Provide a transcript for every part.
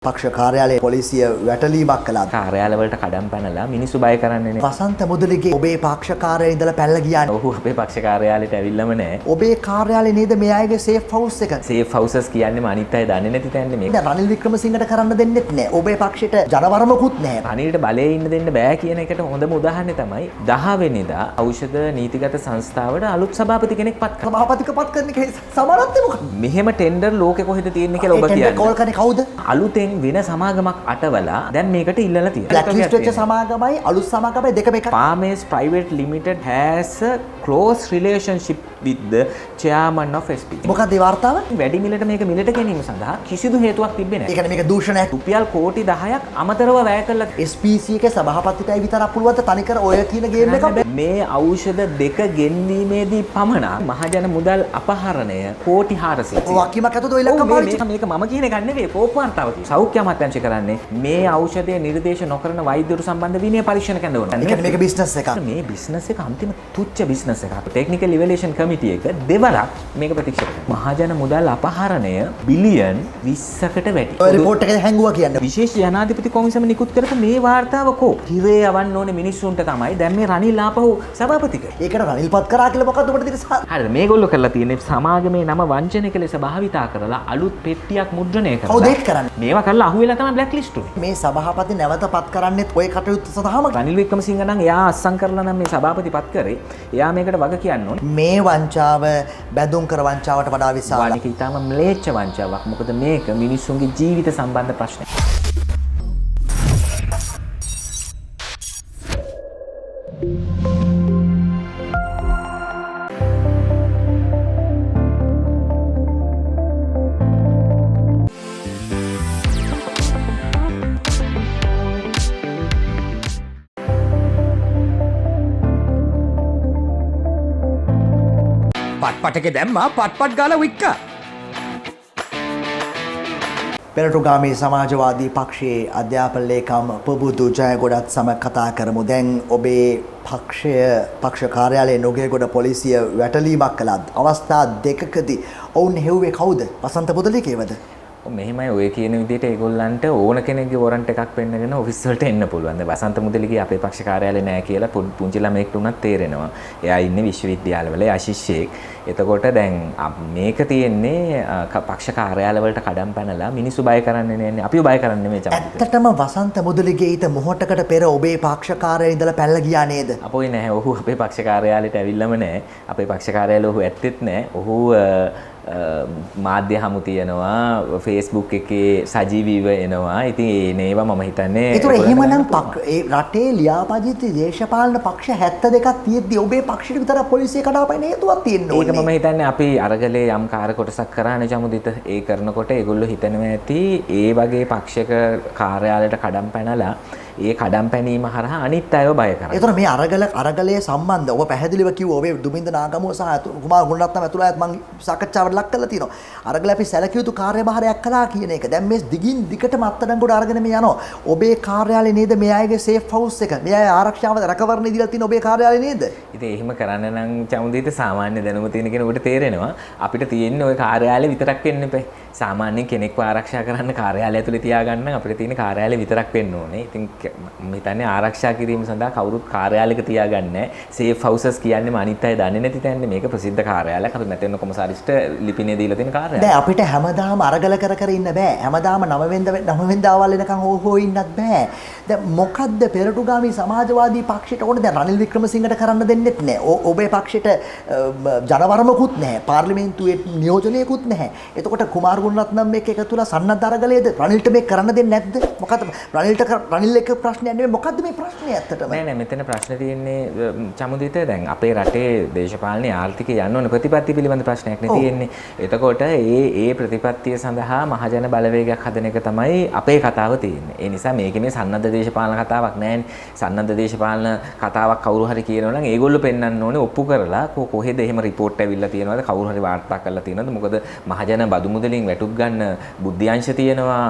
පක්ෂ කාර්යාලයේ පොලිසිය වැටලීමක් කළා. කාර්යාලවලට කඩම් පැනලා මිනිස්සු බය කරන්නේ නේ. වසන්ත මුදලිගේ ඔබේ පක්ෂ කාර්යාලයේ ඉඳලා පැනලා ගියානේ. ඔහු අපේ පක්ෂ කාර්යාලයට ඇවිල්ලාම නෑ. ඔබේ කාර්යාලේ නේද මේ අයගේ සේෆ් හවුස් එක? සේෆ් හවුසස් කියන්නේම අනිත් අය දන්නේ නැති තැනනේ මේක. දැන් රනිල් වික්‍රමසිංහට කරන්න දෙන්නෙත් නෑ. ඔබේ පක්ෂයට ජනවරමකුත් නෑ. රනිල්ට බලයේ ඉන්න දෙන්න බෑ කියන එකට හොඳම උදාහරණය තමයි 10 වෙනිදා ඖෂධ නීතිගත සංස්ථාවට අලුත් සභාපති කෙනෙක් පත් කරනවා. සභාපතික පත් කරන එකේ සමානත්වය මොකක්ද? මෙහෙම ටෙන්ඩර් ලෝකෙ කොහෙද තියෙන්නේ කියලා ඔබ කියන්නේ. කෝල් කරන්නේ කවුද? අලුතෙන් වෙන සමාගමක් අටවලා දැන් මේකට ඉල්ලලා තියෙනවා. බ්ලැක් ලිස්ට් වෙච්ච සමාගමයි අලුත් සමාගමයි දෙකම එකයි. Farmers Private Limited has a close relationship with the chairman of SP. මොකක්ද ඒ වාර්තාව? වැඩි මිලට මේක මිලට ගැනීම සඳහා කිසිදු හේතුවක් තිබෙන්නේ ඒ නැහැ. කියන්නේ මේක දූෂණයක්. රුපියල් කෝටි 10ක් අමතරව වැය කළා. SPC එකේ සභාපතිටයි විතරක් පුළුවන් ද තනිකර ඔය කියන ගේම් එක? මේ ඖෂධ දෙක ගෙන්වීමේදී පමණක් මහජන මුදල් අපහරණය කෝටි 400ක්. ඔය වකිමක් ඇතුළත ඔය ඉලක්ක පාවිච්චි. මේක මම කියන එක නෙවෙයි කෝප වර්තාව තියෙනවා. සෞඛ්‍ය අමාත්‍යාංශය කරන්නේ මේ ඖෂධය නිර්දේශ නොකරන වෛද්‍යවරු සම්බන්ධ විනය පරීක්ෂණ කරනවා. ඒ කියන්නේ මේක බිස්නස් එකක්. මේ බිස්නස් එක අන්තිම තුච්ච බිස්නස් එකක්. ටෙක්නිකල් ඉවැලුවේෂන් කමිටි එක දෙවරක් මේක ප්‍රතික්ෂේප කරනවා. මහජන මුදල් අපහරණය බිලියන් 20කට වැඩි. ඔය රිපෝට් එකේ හැංගුවා කියන්නේ. විශේෂ ජනාධිපති කොමිසම නිකුත් කරපු මේ වාර්තාව කෝ හිරේ යවන්න ඕනේ මිනිස්සුන්ට තමයි දැන් මේ රනිල් ආපහු සභාපති කරේ. ඒකට රනිල්පත් කරා කියලා මොකද්ද ඔබට තියෙන හරිද මේගොල්ලෝ කරලා තියෙන්නේ සමාගමේ නම වංචනික ලෙස භාවිතා කරලා අලුත් පෙට්ටියක් මුද්‍රණය කරලා. කවුද ඒක කරන්නේ? මේවා කරලා අහුවෙලා තමයි බ්ලැක් ලිස්ට් උනේ. මේ සභාපති නැවතපත් කරන්නෙත් ඔය කටයුත්ත සඳහාම. රනිල් වික්‍රමසිංහ නම් එයා අස්සම් කරලා නම් මේ සභාපති පත් කරේ. එයා මේකට වග කියන්න ඕනේ. මේ වංචාව බැඳුම් කර වංචාවට වඩා විශාලයි. මේක ඊටාම ම්ලේච්ඡ වංචාවක්. මොකද මේක මිනිස්සුන්ගේ ජීවිත සම්බන්ධ ප්‍රශ්නයක්. පට්පටක දැම්මා පට්පට් ගාලා වික්කා. පෙරටුගාමී සමාජවාදී පක්ෂයේ අධ්‍යාපන ලේකම් ප්‍රබුදු ජයගොඩත් සමග කතා කරමු. දැන් ඔබේ පක්ෂ කාර්යාලයේ නොගේගොඩ පොලිසිය වැටලීමක් කළා. අවස්ථා දෙකකදී ඔවුන් හෙව්වේ කවුද? වසන්ත මුදලිකේවද? මෙහෙමයි ඔය කියන විදිහට ඒගොල්ලන්ට ඕන කෙනෙක්ගේ වොරන්ට් එකක් පෙන්නගෙන ඔෆිස් වලට එන්න පුළුවන්. දැන් වසන්ත මුදලිගේ අපේ පක්ෂ කාර්යාලේ නෑ කියලා පුංචි ළමයෙක්ට උනත් තේරෙනවා. එයා ඉන්නේ විශ්වවිද්‍යාලවල ආශිෂ්‍යයෙක්. එතකොට දැන් මේක තියෙන්නේ පක්ෂ කාර්යාලවලට කඩම් පැනලා මිනිස්සු බය කරන්නේ නෑනේ. අපිව බය කරන්නේ නෙමෙයි චම්පිත. ඇත්තටම වසන්ත මුදලිගේ ඊට මොහොතකට පෙර ඔබේ පක්ෂ කාර්යාලයේ ඉඳලා පැනලා ගියා නේද? අපෝයි නැහැ. ඔහු අපේ පක්ෂ කාර්යාලයට ඇවිල්ලාම නෑ. අපේ පක්ෂ කාර්යාලය ඔහු ඇත්තෙත් නෑ. ඔහු මාධ්‍ය හමු තියෙනවා Facebook එකේ සජීවීව එනවා. ඉතින් ඒවා මම හිතන්නේ ඒතර එහෙමනම් ඒ රටේ ලියාපදිත දේශපාලන පක්ෂ 72ක් තියෙද්දි ඔබේ පක්ෂයට විතර පොලිසිය කඩාපැන හේතුවක් තියෙන්න ඕනේ. ඒක මම හිතන්නේ අපි අරගලේ යම් කාර්ය කොටසක් කරානේ චමුදිත. ඒ කරනකොට ඒගොල්ලෝ හිතනවා ඇති ඒ වගේ පක්ෂයක කාර්යාලයට කඩම් පැනලා ඒ කඩම් පැනීම හරහා අනිත් අයව බය කරනවා. ඒතර මේ අරගලයේ සම්බන්ධ ඔබ පැහැදිලිව කිව්වා ඔබේ දුමින්ද නාගමුව සහ කුමාර ගුණරත්න ඇතුළත් මම සාකච්ඡාවට ලක් කරලා තියෙනවා. අරගල අපි සැලකිය යුතු කාර්යභාරයක් කළා කියන එක. දැන් මේ දිගින් දිගටම අත්අඩංගුවට අරගෙන මේ යනවා. ඔබේ කාර්යාලේ නේද මේ අයගේ සේෆ් හවුස් එක? මේ අය ආරක්ෂාව රැකවරණය දීලා තියෙන ඔබේ කාර්යාලේ නේද? ඉතින් එහෙම කරන්න නම් චමුදිත සාමාන්‍ය දැනුම තියෙන කෙනෙකුට තේරෙනවා අපිට තියෙන්නේ ওই කාර්යාලේ විතරක් වෙන්න එපා. සාමාන්‍යයෙන් කෙනෙක්ව ආරක්ෂා කරන්න කාර්යාලය ඇතුලේ තියාගන්න අපිට තියෙන කාර්යාලය විතරක් වෙන්න ඕනේ. ඉතින් මම හිතන්නේ ආරක්ෂා කිරීම සඳහා කවුරුත් කාර්යාලයක තියාගන්නේ නැහැ. සේෆ් හවුසස් කියන්නේම අනිත් අය දන්නේ නැති තැනනේ. මේක ප්‍රසිද්ධ කාර්යාලයක්. අපි මැතිවරණ කොමසාරිස්ට ලිපිනේ දීලා තියෙන කාර්යාලය. දැන් අපිට හැමදාම අරගල කර ඉන්න බෑ. හැමදාම 9 වෙනිදාවල් එනකන් හෝ ඉන්නත් බෑ. දැන් මොකද්ද පෙරටුගාමී සමාජවාදී පක්ෂයට ඕනේ? දැන් රනිල් වික්‍රමසිංහට කරන්න දෙන්නෙත් නෑ. ඔබේ පක්ෂයට ජනවරමකුත් නැහැ. පාර්ලිමේන්තුවේ නියෝජනයකුත් නැහැ. එතකොට කුමාර ගුණරත්නම් මේක එකතුලා සන්නද්ධ අරගලයේද රනිල්ට මේක කරන්න දෙන්නේ නැද්ද? මොකද රනිල් එක ප්‍රශ්නයක් නෙමෙයි. මොකද්ද මේ ප්‍රශ්නේ ඇත්තටම? නෑ මෙතන ප්‍රශ්නේ තියෙන්නේ චමුදිත දැන් අපේ රටේ දේශපාලනයේ ආර්ථිකය යන්න ඕන ප්‍රතිපත්ති පිළිබඳ ප්‍රශ්නයක් නේ තියෙන්නේ. එතකොට ඒ ප්‍රතිපත්තිය සඳහා මහජන බලවේගයක් හදන එක තමයි අපේ කතාව තියෙන්නේ. ඒ නිසා මේකේ මේ සන්නද්ධ දේශපාලන කතාවක් නෑනේ. සන්නද්ධ දේශපාලන කතාවක් කවුරු හරි කියනවා නම් ඒගොල්ලෝ පෙන්වන්න ඕනේ ඔප්පු කරලා කොහෙද එහෙම රිපෝට් ඇවිල්ලා තියෙනවද කවුරු හරි වාර්තා කරලා තියෙනවද? මොකද මහජන බදු මුදලින් වැටුප් ගන්න බුද්ධ්‍යංශ තියෙනවා,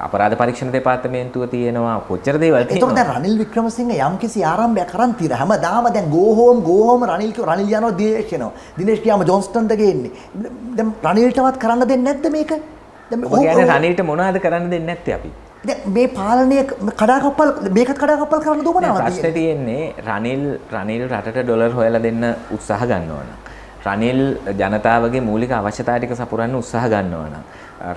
අපරාධ පරීක්ෂණ දෙපාර්තමේන්තුව තියෙනවා, කොච්චර දේවල් තියෙනවා. ඒතකොට දැන් රනිල් වික්‍රමසිංහ යම්කිසි ආරම්භයක් කරන් තියෙනවා. හැමදාම දැන් go home රනිල් යනවා දිනේෂ් යනවා. දිනේෂ් ගියාම ජොන්ස්ටන්ද ගේන්නේ. දැන් රනිල්ටවත් කරන්න දෙන්නේ නැද්ද මේක? දැන් ඔබ කියන්නේ රනිල්ට මොනවද කරන්න දෙන්නේ නැත්තේ අපි? දැන් මේ පාලනය කඩාකප්පල් මේකත් කඩාකප්පල් කරන්න දුවනවා. ප්‍රශ්නේ තියෙන්නේ රනිල් රටට ඩොලර් හොයලා දෙන්න උත්සාහ ගන්නවා නම් රනිල් ජනතාවගේ මූලික අවශ්‍යතා ටික සපුරන්න උත්සාහ ගන්නවා නම්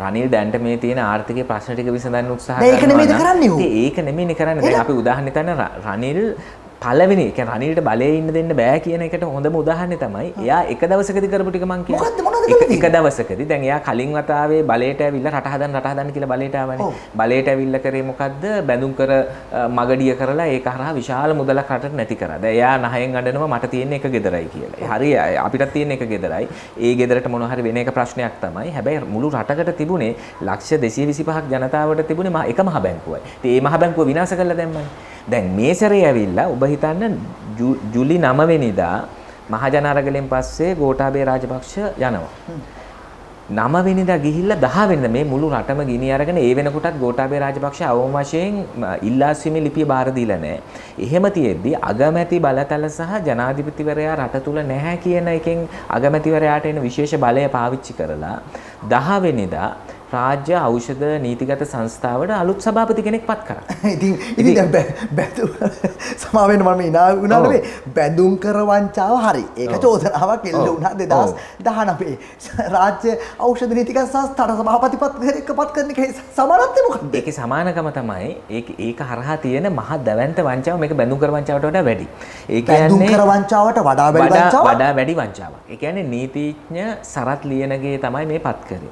රනිල් දැන්ට මේ තියෙන ආර්ථික ප්‍රශ්න ටික විසඳන්න උත්සාහ කරනවා. ඒක නෙමෙයිද කරන්නේ ඌ? ඒක නෙමෙයිනේ කරන්නේ. දැන් අපි උදාහරණයක් ගන්න රනිල් පළවෙනි කියන්නේ රනිල්ට බලේ ඉන්න දෙන්න බෑ කියන එකට හොඳම උදාහරණය තමයි එයා එක දවසකදී කරපු ටික මං කියන්නේ. මොකද්ද මොනවද එක දවසකදී දැන් එයා කලින් වතාවේ බලයට ඇවිල්ලා රට හදන්න කියලා බලයට ආවනේ. බලයට ඇවිල්ලා කරේ මොකද්ද? බැඳුම් කර මගඩිය කරලා ඒක හරහා විශාල මුදලක් රටට නැති කරා. දැන් එයා නහයෙන් අඬනවා මට තියෙන එක ගෙදරයි කියලා. හරි අපිටත් තියෙන එක ගෙදරයි. ඒ ගෙදරට මොනවා හරි වෙන එක ප්‍රශ්නයක් තමයි. හැබැයි මුළු රටකට තිබුණේ ලක්ෂ 225ක් ජනතාවට තිබුණේ එක මහ බැංකුවයි. ඉතින් මේ මහ බැංකුව විනාශ කළා දැම්මනේ. දැන් මේ සැරේ ඇවිල්ලා ඔබ හිතන්න ජුලි 9 වෙනිදා මහජන අරගලෙන් පස්සේ ගෝඨාභය රාජපක්ෂ යනවා. 9 වෙනිදා ගිහිල්ලා 10 වෙනිදා මේ මුළු රටම ගිනි අරගෙන ඒ වෙනකොටත් ගෝඨාභය රාජපක්ෂ අවම වශයෙන් ඉල්ලාස්වීමේ ලිපිය බාර දීලා නැහැ. එහෙම තියෙද්දි අගමැති බලතල සහ ජනාධිපතිවරයා රට තුල නැහැ කියන එකෙන් අගමැතිවරයාට එන විශේෂ බලය පාවිච්චි කරලා 10 වෙනිදා රාජ්‍ය ඖෂධ නීතිගත සංස්ථාවට අලුත් සභාපති කෙනෙක් පත් කරා. ඉතින් දැන් බැඳුම් සමාවෙන්න මම ඉනා වුණා නෙවෙයි බැඳුම් කර වංචාව හරි. ඒක චෝදනාවක් එල්ල වුණා 2019 රාජ්‍ය ඖෂධ නීතිගත සංස්ථාවට සභාපති පත් කරන එක සමානත්වය මොකක්ද? ඒකේ සමානකම තමයි ඒක හරහා තියෙන මහ දැවැන්ත වංචාව මේක බැඳුම් කර වංචාවට වඩා වැඩි. ඒ කියන්නේ බැඳුම් කර වංචාවට වඩා වැඩි වංචාවක්. වඩා වැඩි වංචාවක්. ඒ කියන්නේ නීතිඥ සරත් ලියනගේ තමයි මේ පත් කරේ.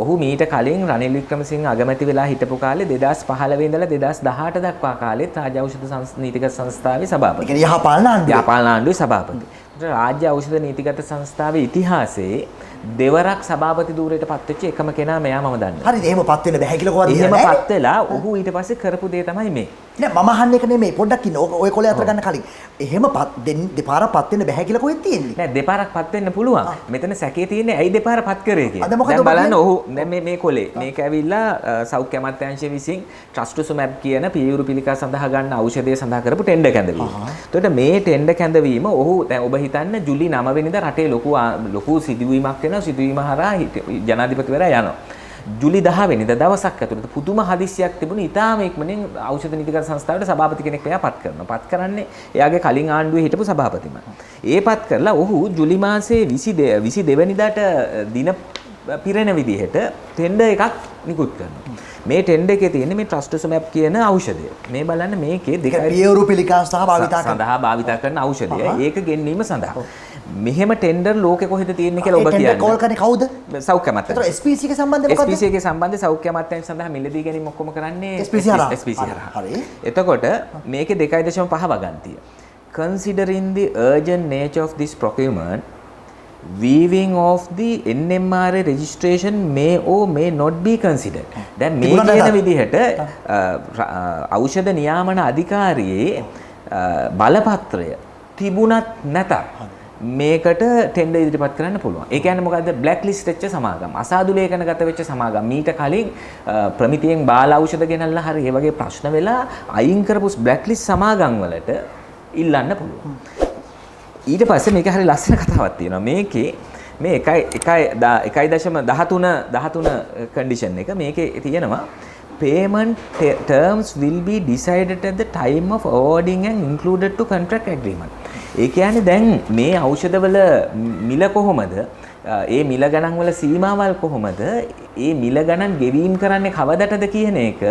ඔහු මීට කලින් රනිල් වික්‍රමසිංහ අගමැති වෙලා හිටපු කාලේ 2015 ඉඳලා 2018 දක්වා කාලෙත් රාජ්‍ය ඖෂධ නීතිගත සංස්ථාවේ සභාපති. ඒ කියන්නේ යහපාලන ආණ්ඩුවේ සභාපති. රාජ්‍ය ඖෂධ නීතිගත සංස්ථාවේ ඉතිහාසයේ දෙවරක් සභාපති ධූරයට පත් වෙච්ච එකම කෙනා මෙයා මම දන්නවා. හරි එහෙම පත් වෙන්න බෑ කියලා කොහොමද? එහෙම පත් වෙලා ඔහු ඊට පස්සේ කරපු දේ තමයි මේ. නෑ මම අහන්නේ එක නෙමෙයි පොඩ්ඩක් ඉන්න. ඔය කොලේ අතර ගන්න කලින්. එහෙම දෙපාරක් පත් වෙන්න බෑ කියලා කොහෙද තියෙන්නේ? නෑ දෙපාරක් පත් වෙන්න පුළුවන්. මෙතන සැකේ තියෙන්නේ ඇයි දෙපාර පත් කරේ කියලා. දැන් බලන්න ඔහු දැන් මේ කොලේ මේක ඇවිල්ලා සෞඛ්‍ය අමාත්‍යාංශය විසින් ට්‍රස්ටුසුමැබ් කියන පියවරු පිළිකා සඳහා ගන්න ඖෂධය සඳහා කරපු ටෙන්ඩර් කැඳවීම. එතකොට මේ ටෙන්ඩර් කැඳවීම ඔහු දැන් ඔබ හිතන්න ජුලි 9 වෙනිදා රටේ ලොකු සිදුවීමක් වෙනවා. සිදුවීම හරහා ජනාධිපතිවරයා යනවා. ජුලි 10 වෙනිදා දවසක් ඇතුළත පුදුම හදිස්සියක් තිබුණේ. ඊටාම ඉක්මනින් ඖෂධ නීතිගත සංස්ථාවට සභාපති කෙනෙක් මෙයා පත් කරනවා. පත් කරන්නේ එයාගේ කලින් ආණ්ඩුවේ හිටපු සභාපතිමයි. ඒ පත් කරලා ඔහු ජුලි මාසයේ 22 වෙනිදාට දින පිරෙන විදිහට ටෙන්ඩර් එකක් නිකුත් කරනවා. මේ ටෙන්ඩර් එකේ තියෙන්නේ මේ ට්‍රස්ටුසුමැබ් කියන ඖෂධය. මේ බලන්න මේකේ පියවරු පිළිකා සඳහා භාවිතා කරන ඖෂධය. ඒක ගෙන්වීම සඳහා. මෙහෙම ටෙන්ඩර් ලෝකේ කොහෙද තියෙන්නේ කියලා ඔබ කියන්නේ. කෝල් කරන්නේ කවුද? සෞඛ්‍ය අමාත්‍යාංශය. ඒතර SPC එකේ සම්බන්ධය මොකද්ද? SPC එකේ සම්බන්ධය සෞඛ්‍ය අමාත්‍යාංශය සඳහා මිලදී ගැනීම ඔක්කොම කරන්නේ SPC හරහා. හරි. එතකොට මේකේ 2.5 වගන්තිය. Considering the urgent nature of this procurement, weaving of the NMRA registration may or may not be considered. දැන් මේ කියන විදිහට ඖෂධ නියාමන අධිකාරියේ බලපත්‍රය තිබුණත් නැතත් මේකට ටෙන්ඩර් ඉදිරිපත් කරන්න පුළුවන්. ඒ කියන්නේ මොකද්ද? බ්ලැක් ලිස්ට් වෙච්ච සමාගම්, අසාදු ලේඛනගත වෙච්ච සමාගම්. මීට කලින් ප්‍රමිතියෙන් බාල ඖෂධ ගෙනල්ලා හරි ඒ වගේ ප්‍රශ්න වෙලා අයින් කරපු බ්ලැක් ලිස්ට් සමාගම් වලට ඉල්ලන්න පුළුවන්. ඊට පස්සේ මේක හරි ලස්සන කතාවක් තියෙනවා. මේකේ මේ 1.13 කන්ඩිෂන් එක මේකේ තියෙනවා. Payment terms will be decided at the time of awarding and included to contract agreement. ඒ කියන්නේ දැන් මේ ඖෂධවල මිල කොහොමද? ඒ මිල ගණන් වල සීමාවල් කොහොමද? ඒ මිල ගණන් ගෙවීම් කරන්නේ කවදටද කියන එක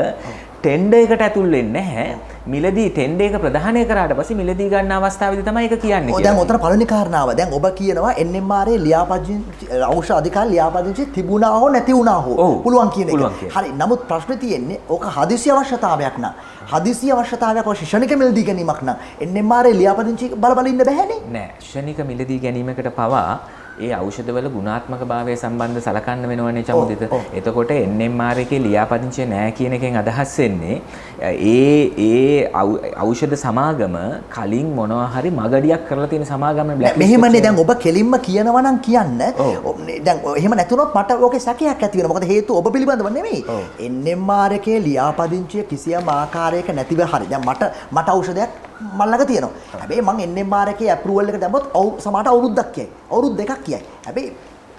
ටෙන්ඩර් එකට ඇතුල් වෙන්නේ නැහැ. මිලදී ටෙන්ඩර් එක ප්‍රදානය කරාට පස්සේ මිලදී ගන්න අවස්ථාවේදී තමයි ඒක කියන්නේ. ඔය දැන් උතන පළවෙනි කාරණාව. දැන් ඔබ කියනවා NMRA ලියාපදිංචි ඖෂධ අධිකාරිය ලියාපදිංචි තිබුණා හෝ නැති වුණා හෝ පුළුවන් කියන එක. හරි. නමුත් ප්‍රශ්නේ තියෙන්නේ ඕක හදිසි අවශ්‍යතාවයක් නා. හදිසි අවශ්‍යතාවයක් වශයෙන් ශනික මිලදී ගැනීමක් නා. NMRA ලියාපදිංචි බල ඉන්න බෑනේ. නෑ. ශනික මිලදී ගැනීමකට පවා ඒ ඖෂධවල ගුණාත්මක භාවය සම්බන්ධ සලකන්න වෙනවනේ චමුදිත. එතකොට NMR එකේ ලියාපදිංචිය නෑ කියන එකෙන් අදහස් වෙන්නේ ඒ ඖෂධ සමාගම කලින් මොනවා හරි මගඩියක් කරලා තියෙන සමාගම බ්ලැක් ලිස්ට්. මෙහෙමනේ දැන් ඔබ කෙලින්ම කියනවා නම් කියන්න. දැන් එහෙම නැතුනොත් මට ඕකේ සැකයක් ඇති වෙනවා. මොකද හේතුව ඔබ පිළිබඳව නෙමෙයි. NMR එකේ ලියාපදිංචිය කිසියම් ආකාරයක නැතිව හරි. දැන් මට ඖෂධයක් මල්ලක තියෙනවා. හැබැයි මම NMR එකේ අප්‍රූවල් එක දැම්මොත් සමහරට අවුරුද්දක් කියයි. අවුරුදු දෙකක් කියයි. හැබැයි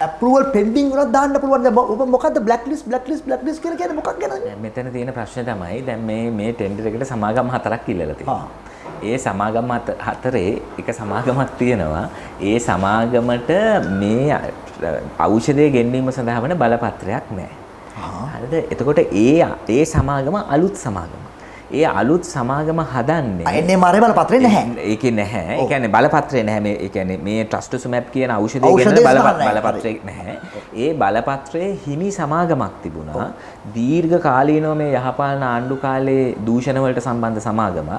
approval pending උනත් දාන්න පුළුවන්. දැන් ඔබ මොකද්ද blacklist කියලා කියන්නේ මොකක් ගැනද? මෙතන තියෙන ප්‍රශ්නේ තමයි දැන් මේ ටෙන්ඩර් එකට සමාගම් 4ක් ඉල්ලලා තියෙනවා. ඒ සමාගම් හතරේ එක සමාගමක් තියෙනවා. ඒ සමාගමට මේ ඖෂධය ගෙන්වීම සඳහා වන බලපත්‍රයක් නැහැ. හරිද? එතකොට ඒ සමාගම අලුත් සමාගම. ඒ අලුත් සමාගම හදන්නේ එන්නේ මාරේ බලපත්‍රේ නැහැ. ඒකේ නැහැ. ඒ කියන්නේ බලපත්‍රේ නැහැ. මේ ඒ කියන්නේ මේ ට්‍රස්ට්සුමැප් කියන ඖෂධය ගැන බලපත්‍රේ නැහැ. ඒ බලපත්‍රයේ හිමි සමාගමක් තිබුණා. දීර්ඝ කාලීනව මේ යහපාලන ආණ්ඩු කාලේ දූෂණ වලට සම්බන්ධ සමාගමක්.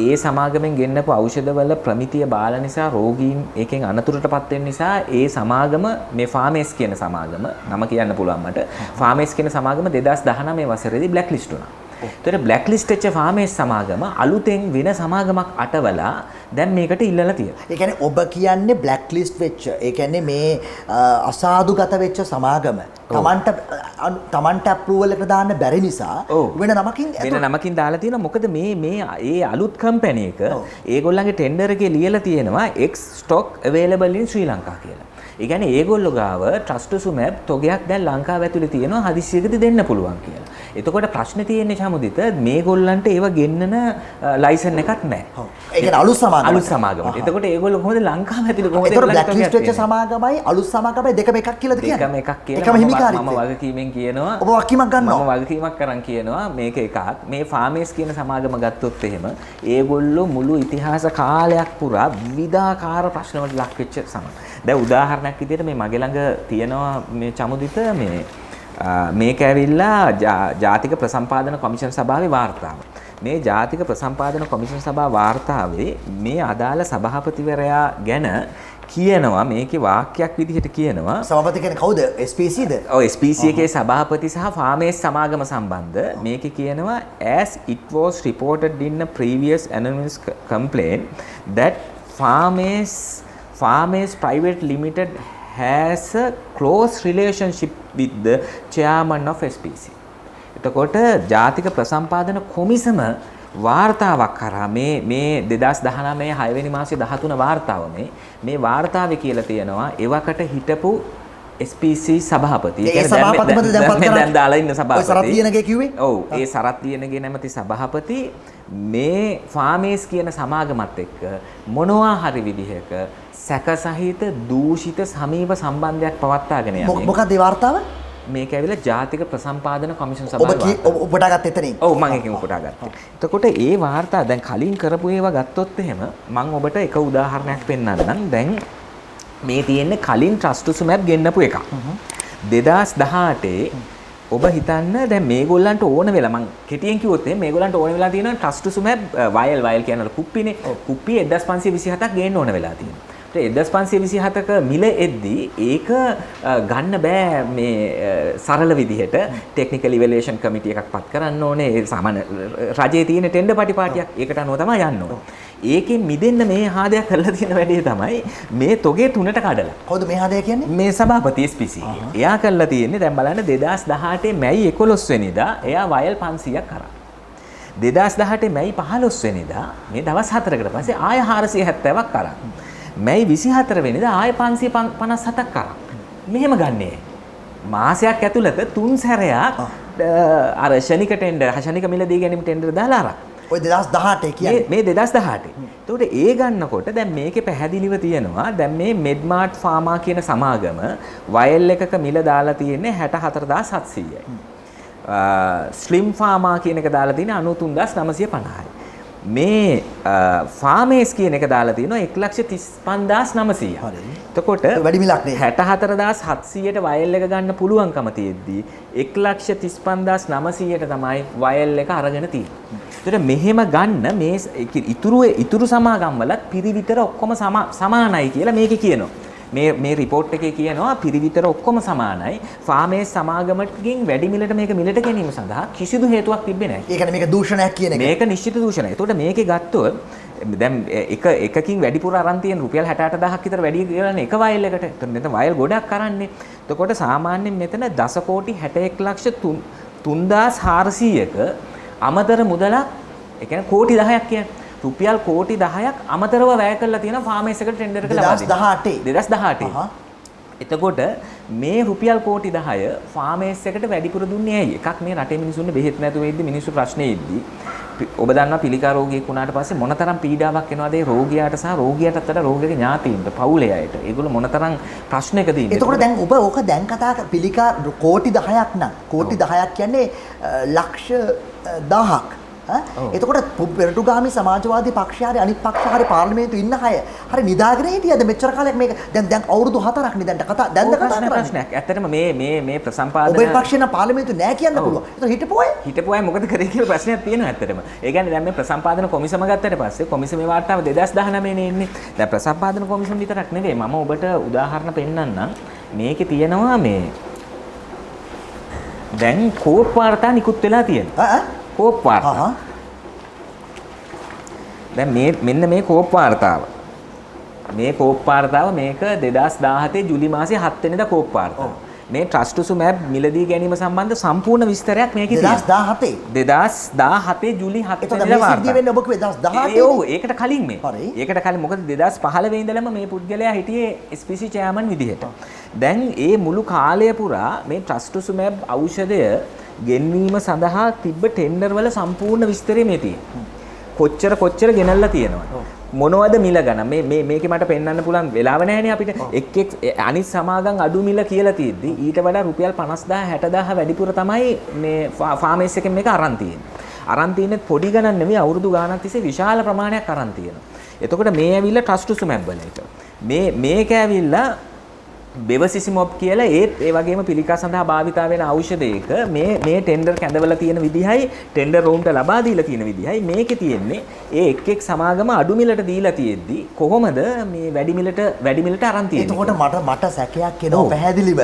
ඒ සමාගමෙන් ගෙන්නපු ඖෂධවල ප්‍රමිතිය බාල නිසා රෝගීන් ඒකෙන් අනතුරටපත් වෙන නිසා ඒ සමාගම මේ ෆාමේස් කියන සමාගම නම කියන්න පුළුවන් මට. ෆාමේස් කියන සමාගම 2019 වසරේදී බ්ලැක් ලිස්ට් වුණා. ඒතර බ්ලැක් ලිස්ට් වෙච්ච ෆාමේස් සමාගම අලුතෙන් වෙන සමාගමක් අටවලා දැන් මේකට ඉල්ලලා තියෙනවා. ඒ කියන්නේ ඔබ කියන්නේ බ්ලැක් ලිස්ට් වෙච්ච. ඒ කියන්නේ මේ අසාදුගත වෙච්ච සමාගම තමන්ට අප්‍රූවල් එකට දාන්න බැරි නිසා වෙන නමකින් දාලා තියෙනවා. මොකද මේ ඒ අලුත් කම්පැනි එක ඒගොල්ලන්ගේ ටෙන්ඩර් එකේ ලියලා තියෙනවා X stock available in Sri Lanka කියලා. ඒ කියන්නේ ඒගොල්ලෝ ගාව ට්‍රස්ට්සුමැප් තොගයක් දැන් ලංකාව ඇතුලේ තියෙනවා හදිස්සියකදී දෙන්න පුළුවන් කියලා. එතකොට ප්‍රශ්නේ තියෙන්නේ චමුදිත මේගොල්ලන්ට ඒව ගෙන්නන ලයිසන් එකක් නැහැ. ඒ කියන්නේ අලුත් සමාගමට. එතකොට ඒගොල්ලෝ කොහොමද ලංකාව ඇතුලේ කොහොමද ඒගොල්ලෝ බ්ලැක් ලිස්ට් වෙච්ච සමාගමයි අලුත් සමාගමයි දෙකම එකක් කියලාද කියන්නේ? දෙකම එකක් කියනවා. එකම හිමිකාරීත්වය. මම වගකීමෙන් කියනවා. ඔබ වගකීමක් ගන්නවා. මම වගකීමක් කරන් කියනවා මේක එකක්. මේ ෆාමේස් කියන සමාගම ගත්තොත් එහෙම ඒගොල්ලෝ මුළු ඉතිහාස කාලයක් පුරා විවිධාකාර ප්‍රශ්න වලට ලක් වෙච්ච සමාගම. දැන් උදාහරණයක් විදිහට මේ මගේ ළඟ තියෙනවා මේ චමුදිත මේක ඇවිල්ලා ජාතික ප්‍රසම්පාදන කොමිෂන් සභාවේ වාර්තාව. මේ ජාතික ප්‍රසම්පාදන කොමිෂන් සභා වාර්තාවේ මේ අදාළ සභාපතිවරයා ගැන කියනවා මේකේ වාක්‍යයක් විදිහට කියනවා සභාපති කියන්නේ කවුද? SPC ද? ඔව් SPC එකේ සභාපති සහ ෆාමේස් සමාගම සම්බන්ධ මේකේ කියනවා as it was reported in a previous anonymous complaint that Farmers Private Limited has a close relationship with the chairman of SPC. එතකොට ජාතික ප්‍රසම්පාදන කොමිසම වාර්තාවක් කරා මේ 2019 6 වෙනි මාසයේ 13 වාර්තාව මේ වාර්තාවේ කියලා තියෙනවා එවකට හිටපු SPC සභාපති. ඒ සභාපතිමද දැන් දාලා ඉන්න සභාපති. ඔය සරත් ලියනගේ කිව්වේ? ඔව් ඒ සරත් ලියනගේ නැමැති සභාපති මේ ෆාමේස් කියන සමාගමත් එක්ක මොනවා හරි විදිහක සැක සහිත දූෂිත සමීප සම්බන්ධයක් පවත්වාගෙන යන්නේ. මොකක්ද ඒ වාර්තාව? මේක ඇවිල්ලා ජාතික ප්‍රසම්පාදන කොමිෂන් සභාවේ ඔබ උපුටා ගත්ත එතනින්. ඔව් මම එකෙන් උපුටා ගත්තා. එතකොට ඒ වාර්තා දැන් කලින් කරපු ඒවා ගත්තොත් එහෙම මම ඔබට එක උදාහරණයක් පෙන්නන්නම්. දැන් මේ තියෙන්නේ කලින් ට්‍රස්ට්සුමැප් ගෙන්නපු එකක්. 2018 ඔබ හිතන්න දැන් මේගොල්ලන්ට ඕන වෙලා මං කෙටියෙන් කිව්වොත් මේගොල්ලන්ට ඕන වෙලා තියෙනවා ට්‍රස්ට්සුමැප් වයල් කියන කුප්පිනේ. කුප්පි 1527ක් ගේන්න ඕන වෙලා තියෙනවා. 1527ක මිල එද්දී ඒක ගන්න බෑ මේ සරල විදිහට ටෙක්නිකල් ඉවැලුවේෂන් කමිටි එකක් පත් කරන්න ඕනේ. ඒ සාමාන්‍ය රජයේ තියෙන ටෙන්ඩර් පටිපාටියක් ඒකට අනුව තමයි යන්න ඕනේ. ඒකෙන් මිදෙන්න මේ හාදයක් කරලා තියෙන වැඩේ තමයි මේ තොගේ තුනට කඩලා. කවුද මේ හාදය කියන්නේ? මේ සභාපති SPC. එයා කරලා තියෙන්නේ දැන් බලන්න 2018 මැයි 11 වෙනිදා එයා වයල් 500ක් කරා. 2018 මැයි 15 වෙනිදා මේ දවස් 4කට පස්සේ ආය 470ක් කරා. මැයි 24 වෙනිදා ආය 557ක් කරා. මෙහෙම ගන්නේ. මාසයක් ඇතුළත 3 සැරයක් අර ශනික ටෙන්ඩර්, ශනික මිලදී ගැනීම ටෙන්ඩර් දාලා අරන්. ඔය 2018 කියන්නේ මේ 2018. එතකොට ඒ ගන්නකොට දැන් මේකේ පැහැදිලිව තියෙනවා දැන් මේ මෙඩ්මාර්ට් ෆාමා කියන සමාගම වයල් එකක මිල දාලා තියෙන්නේ 64700යි. ස්ලිම් ෆාමා කියන එක දාලා තියෙන්නේ 93950යි. මේ ෆාමේස් කියන එක දාලා තියෙනවා 135900. හරි. එතකොට වැඩි මිලක් නේ. 64700ට වයල් එක ගන්න පුළුවන්කම තියෙද්දි 135900ට තමයි වයල් එක අරගෙන තියෙන්නේ. ඒතර මෙහෙම ගන්න මේ ඉතුරු සමාගම් වලත් පිරිවිතර ඔක්කොම සමානයි කියලා මේකේ කියනවා. මේ රිපෝට් එකේ කියනවා පිරිවිතර ඔක්කොම සමානයි. ෆාමේස් සමාගමකින් වැඩි මිලට මේක මිලට ගැනීම සඳහා කිසිදු හේතුවක් තිබ්බේ නැහැ. ඒ කියන්නේ මේක දූෂණයක් කියන එක. මේක නිශ්චිත දූෂණයක්. ඒතකොට මේකේ ගත්තොත් දැන් එකකින් වැඩිපුර අරන් තියෙන රුපියල් 68000ක් විතර වැඩි කියලානේ එක වයල් එකට. එතන මෙතන වයල් ගොඩක් කරන්නේ. එතකොට සාමාන්‍යයෙන් මෙතන 10,61,03,400ක අමතර මුදලක් ඒ කියන්නේ කෝටි 10ක් කියන්නේ රුපියල් කෝටි 10ක් අමතරව වැය කරලා තියෙන ෆාමේස් එකට ටෙන්ඩර් එක ලබා දෙනවා. 2018. එතකොට මේ රුපියල් කෝටි 10 ෆාමේස් එකට වැඩිපුර දුන්නේ ඇයි? එකක් මේ රටේ මිනිස්සුන්ට බෙහෙත් නැතුව ඉද්දි මිනිස්සු ප්‍රශ්නේ ඉද්දි ඔබ දන්නවා පිළිකා රෝගියෙක් වුණාට පස්සේ මොනතරම් පීඩාවක් එනවද ඒ රෝගියාට සහ රෝගියාටත් වඩා රෝගියාගේ ඥාතීන්ට පවුලේ අයට. ඒගොල්ලෝ මොනතරම් ප්‍රශ්නයකද ඉන්නේ. එතකොට දැන් ඔබ ඕක දැන් කතා පිළිකා කෝටි 10ක් නම් කෝටි 10ක් කියන්නේ ලක්ෂ 1000ක්. එතකොට පෙරටුගාමී සමාජවාදී පක්ෂය හරි අනිත් පක්ෂ හරි පාර්ලිමේන්තුවේ ඉන්න අය හරි නිදාගෙන හිටියද මෙච්චර කාලයක් මේක දැන් අවුරුදු 4ක් නේ දැන් කතා කතා කරන්නේ ප්‍රශ්නයක්. ඇත්තටම මේ ප්‍රසම්පාදන ඔබේ පක්ෂේ නම් පාර්ලිමේන්තුවේ නෑ කියන්න පුළුවන්. ඒතර හිටපු අය මොකද කරේ කියලා ප්‍රශ්නයක් තියෙනවා ඇත්තටම. ඒ කියන්නේ දැන් මේ ප්‍රසම්පාදන කොමිසම ගත්තට පස්සේ කොමිසමේ වාර්තාව 2019 නේ එන්නේ. දැන් ප්‍රසම්පාදන කොමිසම විතරක් නෙවෙයි මම ඔබට උදාහරණ පෙන්නන්නම්. මේකේ තියෙනවා මේ දැන් කෝප් වාර්තා නිකුත් වෙලා තියෙනවා. කෝප් වාර්තා. දැන් මෙන්න මේ කෝප් වාර්තාව. මේ කෝප් වාර්තාව මේක 2017 ජූලි මාසේ 7 වෙනිදා කෝප් වාර්තාව. මේ ට්‍රස්ට්සුමැබ් මිලදී ගැනීම සම්බන්ධ සම්පූර්ණ විස්තරයක් මේකේ තියෙනවා. 2017 ජූලි 7 වෙනිදා වාර්තාව. වෙන්නේ ඔබ කිව්වේ 2017. ඔව් ඒකට කලින් මේ. ඒකට කලින් මොකද 2015 ඉඳලම මේ පුද්ගලයා හිටියේ SPC චෙයාමන් විදිහට. දැන් ඒ මුළු කාලය පුරා මේ ට්‍රස්ට්සුමැබ් ඖෂධය ගෙන්වීම සඳහා තිබ්බ ටෙන්ඩර් වල සම්පූර්ණ විස්තරය මේ තියෙනවා. කොච්චර ගෙනල්ලා තියෙනවද මොනවද මිල ගණන් මේකේ මට පෙන්වන්න පුළුවන් වෙලාව නැහැනේ අපිට එක් අනිත් සමාගම් අඩු මිල කියලා තියෙද්දි ඊට වඩා රුපියල් 50000 60000 වැඩිපුර තමයි මේ ෆාමේස් එකෙන් මේක අරන් තියෙන්නේ පොඩි ගණන් නෙමෙයි අවුරුදු ගාණක් තිස්සේ විශාල ප්‍රමාණයක් අරන් තියෙනවා එතකොට මේ ඇවිල්ලා ට්‍රස්ට්සුමැබ් වලට මේක ඇවිල්ලා බෙවසිසිමොබ් කියලා ඒ වගේම පිළිකා සඳහා භාවිතා වෙන ඖෂධයක මේ ටෙන්ඩර් කැඳවලා තියෙන විදිහයි ටෙන්ඩර් රූම්ට ලබා දීලා තියෙන විදිහයි මේකේ තියෙන්නේ ඒ එක් සමාගම අඩු මිලට දීලා තියෙද්දි කොහොමද මේ වැඩි මිලට අරන් තියෙන්නේ එතකොට මට සැකයක් එනවා පැහැදිලිව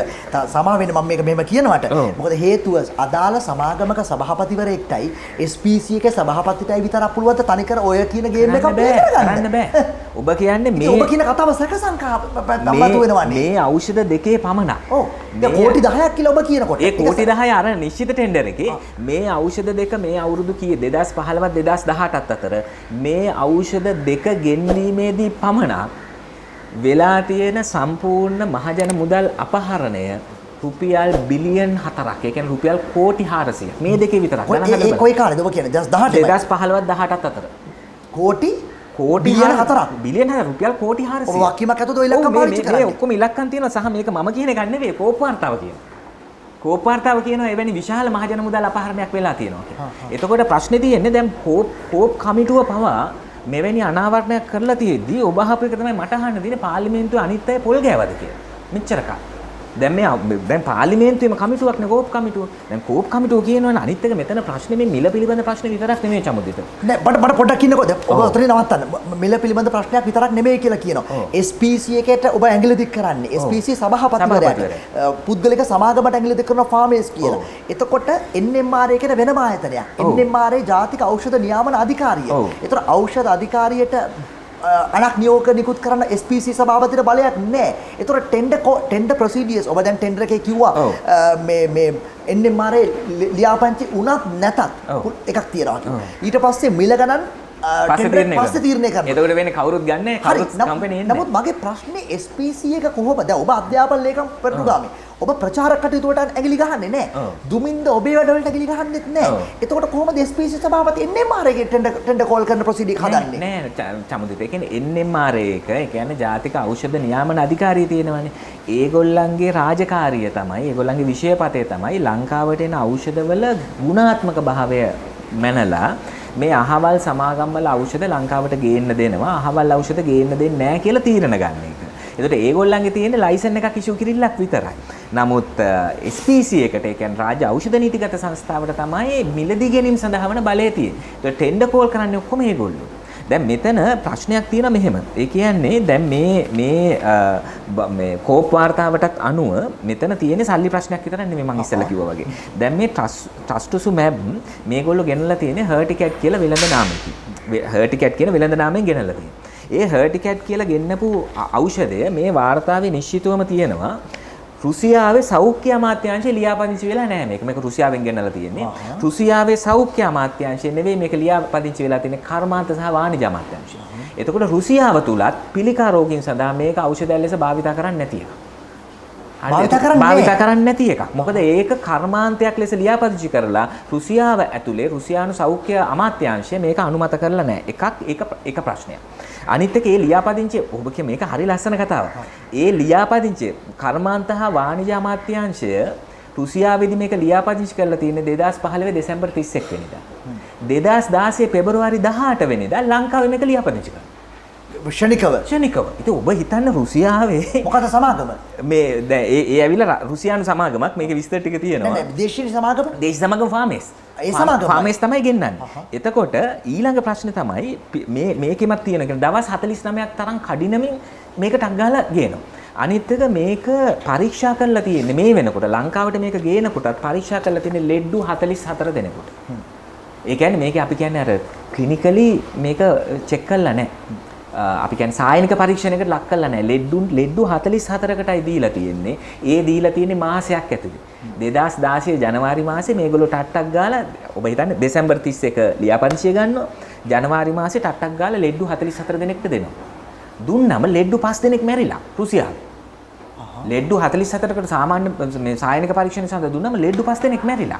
සමා වෙන්න මම මේක මෙහෙම කියනවට මොකද හේතුව අදාළ සමාගමක සභාපතිවරයෙක්ටයි SPC එකේ සභාපතිටයි විතරක් පුළුවන් තනිකර ඔය කියන ගේම් එක ප්ලේ කරන්න බෑ ඔබ කියන්නේ මේ ඔබ කියන කතාව සැකසංකා සම්බන්ධ වෙනවන්නේ මේ ඖෂධ දෙකේ පමණක්. ඔව්. දැන් කෝටි 10ක් කියලා ඔබ කියනකොට. ඒ කෝටි 10 අර නිශ්චිත ටෙන්ඩර් එකේ මේ ඖෂධ දෙක මේ අවුරුදු කීයේ 2015ත් 2018ත් අතර මේ ඖෂධ දෙක ගෙන්වීමේදී පමණක් වෙලා තියෙන සම්පූර්ණ මහජන මුදල් අපහරණය රුපියල් බිලියන් 4ක්. ඒ කියන්නේ රුපියල් කෝටි 400ක්. මේ දෙකේ විතරක්. ඒ කොයි කාලේද ඔබ කියන්නේ 2015ත් 18ත් අතර. කෝටි බිලියන 4ක් බිලියන 4 රුපියල් කෝටි 400ක්. ඔය වක්කීමක් ඇතුළත ඔය ඉලක්කම් පාවිච්චි කරන්නේ. මේ ඔක්කොම ඉලක්කම් තියෙනවා සහ මේක මම කියන එකක් නෙවෙයි කෝප් වාර්තාව කියනවා. කෝප් වාර්තාව කියනවා එවැනි විශාල මහජන මුදල් අපහරණයක් වෙලා තියෙනවා කියලා. එතකොට ප්‍රශ්නේ තියෙන්නේ දැන් කෝප් කමිටුව පවා මෙවැනි අනාවරණයක් කරලා තියෙද්දි ඔබ අහපු එක තමයි මට අහන්න තියෙන්නේ පාර්ලිමේන්තුවේ අනිත් අය පොල් ගෑවද කියලා. මෙච්චර කාලෙ. දැන් පාර්ලිමේන්තුවේම කමිටුවක් නේ කෝප් කමිටුව. දැන් කෝප් කමිටුව කියනවනේ අනිත් එක මෙතන ප්‍රශ්නේ මේ මිල පිළිබඳ ප්‍රශ්න විතරක් නෙමෙයි චමුදිත. නෑ බඩ පොඩ්ඩක් ඉන්නකෝ. ඔබ උතරින් නවත්තන්න. මිල පිළිබඳ ප්‍රශ්නයක් විතරක් නෙමෙයි කියලා කියනවා. SPC එකට ඔබ ඇඟිලි දික් කරන්නේ. SPC සභාපතිවරයාට. පුද්ගලික සමාගමට ඇඟිලි දික් කරන ෆාමේස් කියලා. එතකොට NMRA කියන වෙනම ආයතනයක්. NMRA ජාතික ඖෂධ නියාමන අධිකාරිය. ඒතර ඖෂධ අධිකාරියට අනක් නියෝග නිකුත් කරන්න SPC සභාපතිට බලයක් නැහැ. ඒතර ටෙන්ඩර් ප්‍රොසීඩියර්ස් ඔබ දැන් ටෙන්ඩර් එකේ කිව්වා මේ NMRA ලියාපදිංචි උනත් නැතත් එකක් තියෙනවා. ඊට පස්සේ මිල ගණන් පස්සේ තීරණය කරනවා. එතකොට වෙන්නේ කවුරුත් ගන්නෑ කවුරුත් කම්පැනි එන්නේ. නමුත් මගේ ප්‍රශ්නේ SPC එක කොහොමද? දැන් ඔබ අධ්‍යාපන ලේකම් පෙරටුගාමී. ඔබ ප්‍රචාරක කටයුතු වලට ඇඟිලි ගහන්නේ නැහැ. දුමින්ද ඔබේ වැඩවලට ඇඟිලි ගහන්නෙත් නැහැ. එතකොට කොහොමද SPC සභාපති NMRA ගේ ටෙන්ඩර් කෝල් කරන ප්‍රොසීඩියර් හදන්නේ? නෑ චමුදිත. ඒ කියන්නේ NMRA එක ඒ කියන්නේ ජාතික ඖෂධ නියාමන අධිකාරිය තියෙනවානේ. ඒගොල්ලන්ගේ රාජකාරිය තමයි ඒගොල්ලන්ගේ විෂයපතේ තමයි ලංකාවට එන ඖෂධවල ගුණාත්මක භාවය මැනලා මේ අහවල් සමාගම් වල ඖෂධ ලංකාවට ගේන්න දෙනවා අහවල් ඖෂධ ගේන්න දෙන්නේ නැහැ කියලා තීරණ ගන්න එක. ඒකට ඒගොල්ලන්ගේ තියෙන ලයිසන් එකක් ඉෂුව කිරිල්ලක් විතරයි. නමුත් SPC එකට ඒ කියන්නේ රාජ්‍ය ඖෂධ නීතිගත සංස්ථාවට තමයි මිලදී ගැනීම සඳහා වන බලය තියෙන්නේ. ඒක ටෙන්ඩර් කෝල් කරන්නේ ඔක්කොම ඒගොල්ලෝ. දැන් මෙතන ප්‍රශ්නයක් තියෙනවා මෙහෙම. ඒ කියන්නේ දැන් මේ කෝප් වාර්තාවටත් අනුව මෙතන තියෙන සල්ලි ප්‍රශ්නයක් විතරක් නෙමෙයි මම ඉස්සෙල්ලා කිව්වා වගේ. දැන් මේ ට්‍රස්ට්සුමැබ් මේගොල්ලෝ ගෙනල්ලා තියෙන්නේ හර්ටිකැට් කියලා වෙළඳ නාමයකින්. හර්ටිකැට් කියන වෙළඳ නාමයෙන් ගෙනල්ලා තියෙනවා. ඒ හර්ටිකැට් කියලා ගෙන්නපු ඖෂධය මේ වාර්තාවේ නිශ්චිතවම තියෙනවා. රුසියාවේ සෞඛ්‍ය අමාත්‍යාංශය ලියාපදිංචි වෙලා නැහැ මේක. මේක රුසියාවෙන් ගෙනල්ලා තියෙන්නේ. රුසියාවේ සෞඛ්‍ය අමාත්‍යාංශය නෙවෙයි මේක ලියාපදිංචි වෙලා තියෙන්නේ කර්මාන්ත සහ වාණිජ අමාත්‍යාංශය. එතකොට රුසියාව තුලත් පිළිකා රෝගීන් සඳහා මේක ඖෂධයක් ලෙස භාවිත කරන්නේ නැති එක. භාවිත කරන්නේ නැති එකක්. මොකද ඒක කර්මාන්තයක් ලෙස ලියාපදිංචි කරලා රුසියාව ඇතුලේ රුසියානු සෞඛ්‍ය අමාත්‍යාංශය මේක අනුමත කරලා නැහැ. එක ප්‍රශ්නයක්. අනිත් එක ඒ ලියාපදිංචිය ඔබ කිය මේක හරි ලස්සන කතාවක්. ඒ ලියාපදිංචිය කර්මාන්ත හා වාණිජ්‍ය අමාත්‍යාංශය රුසියාවේදී මේක ලියාපදිංචි කරලා තියෙන්නේ 2015 දෙසැම්බර් 31 වෙනිදා. 2016 පෙබරවාරි 18 වෙනිදා ලංකාවේ මේක ලියාපදිංචි කරා. ෂණිකව. ඉතින් ඔබ හිතන්න රුසියාවේ මොකද සමාගම? මේ දැන් ඒ ඇවිල්ලා රුසියානු සමාගමක් මේකේ විස්තර ටික තියෙනවා. නෑ දේශීය සමාගම? දේශීය සමාගම ෆාමේස්. ඒ සමාගම ෆාමේස් තමයි ගෙන්නන්නේ. එතකොට ඊළඟ ප්‍රශ්නේ තමයි මේකෙමත් තියෙන කියන දවස් 49ක් තරම් කඩිනමින් මේකට අග්ගාලා ගේනවා. අනිත් එක මේක පරීක්ෂා කරලා තියෙන්නේ මේ වෙනකොට ලංකාවට මේක ගේනකොටත් පරීක්ෂා කරලා තියෙන්නේ ලෙඩ්ඩු 44 දෙනෙකුට. ඒ කියන්නේ මේක අපි කියන්නේ අර ක්ලිනිකලි මේක චෙක් කරලා නැහැ. අපි කියන්නේ සායනික පරීක්ෂණයකට ලක් කරලා නැහැ. ලෙඩ්ඩු 44කටයි දීලා තියෙන්නේ. ඒ දීලා තියෙන්නේ මාසයක් ඇතුලේ. 2016 ජනවාරි මාසේ මේගොල්ලෝ ටට්ටක් ගාලා ඔබ හිතන්නේ දෙසැම්බර් 31 ලියාපදිංචිය ගන්නවා. ජනවාරි මාසේ ටට්ටක් ගාලා ලෙඩ්ඩු 44 දෙනෙක්ට දෙනවා. දුන්නම ලෙඩ්ඩු 5 දෙනෙක් මැරිලා රුසියාවේ. ලෙඩ්ඩු 44කට සාමාන්‍ය මේ සායනික පරීක්ෂණ සඳහා දුන්නම ලෙඩ්ඩු 5 දෙනෙක් මැරිලා.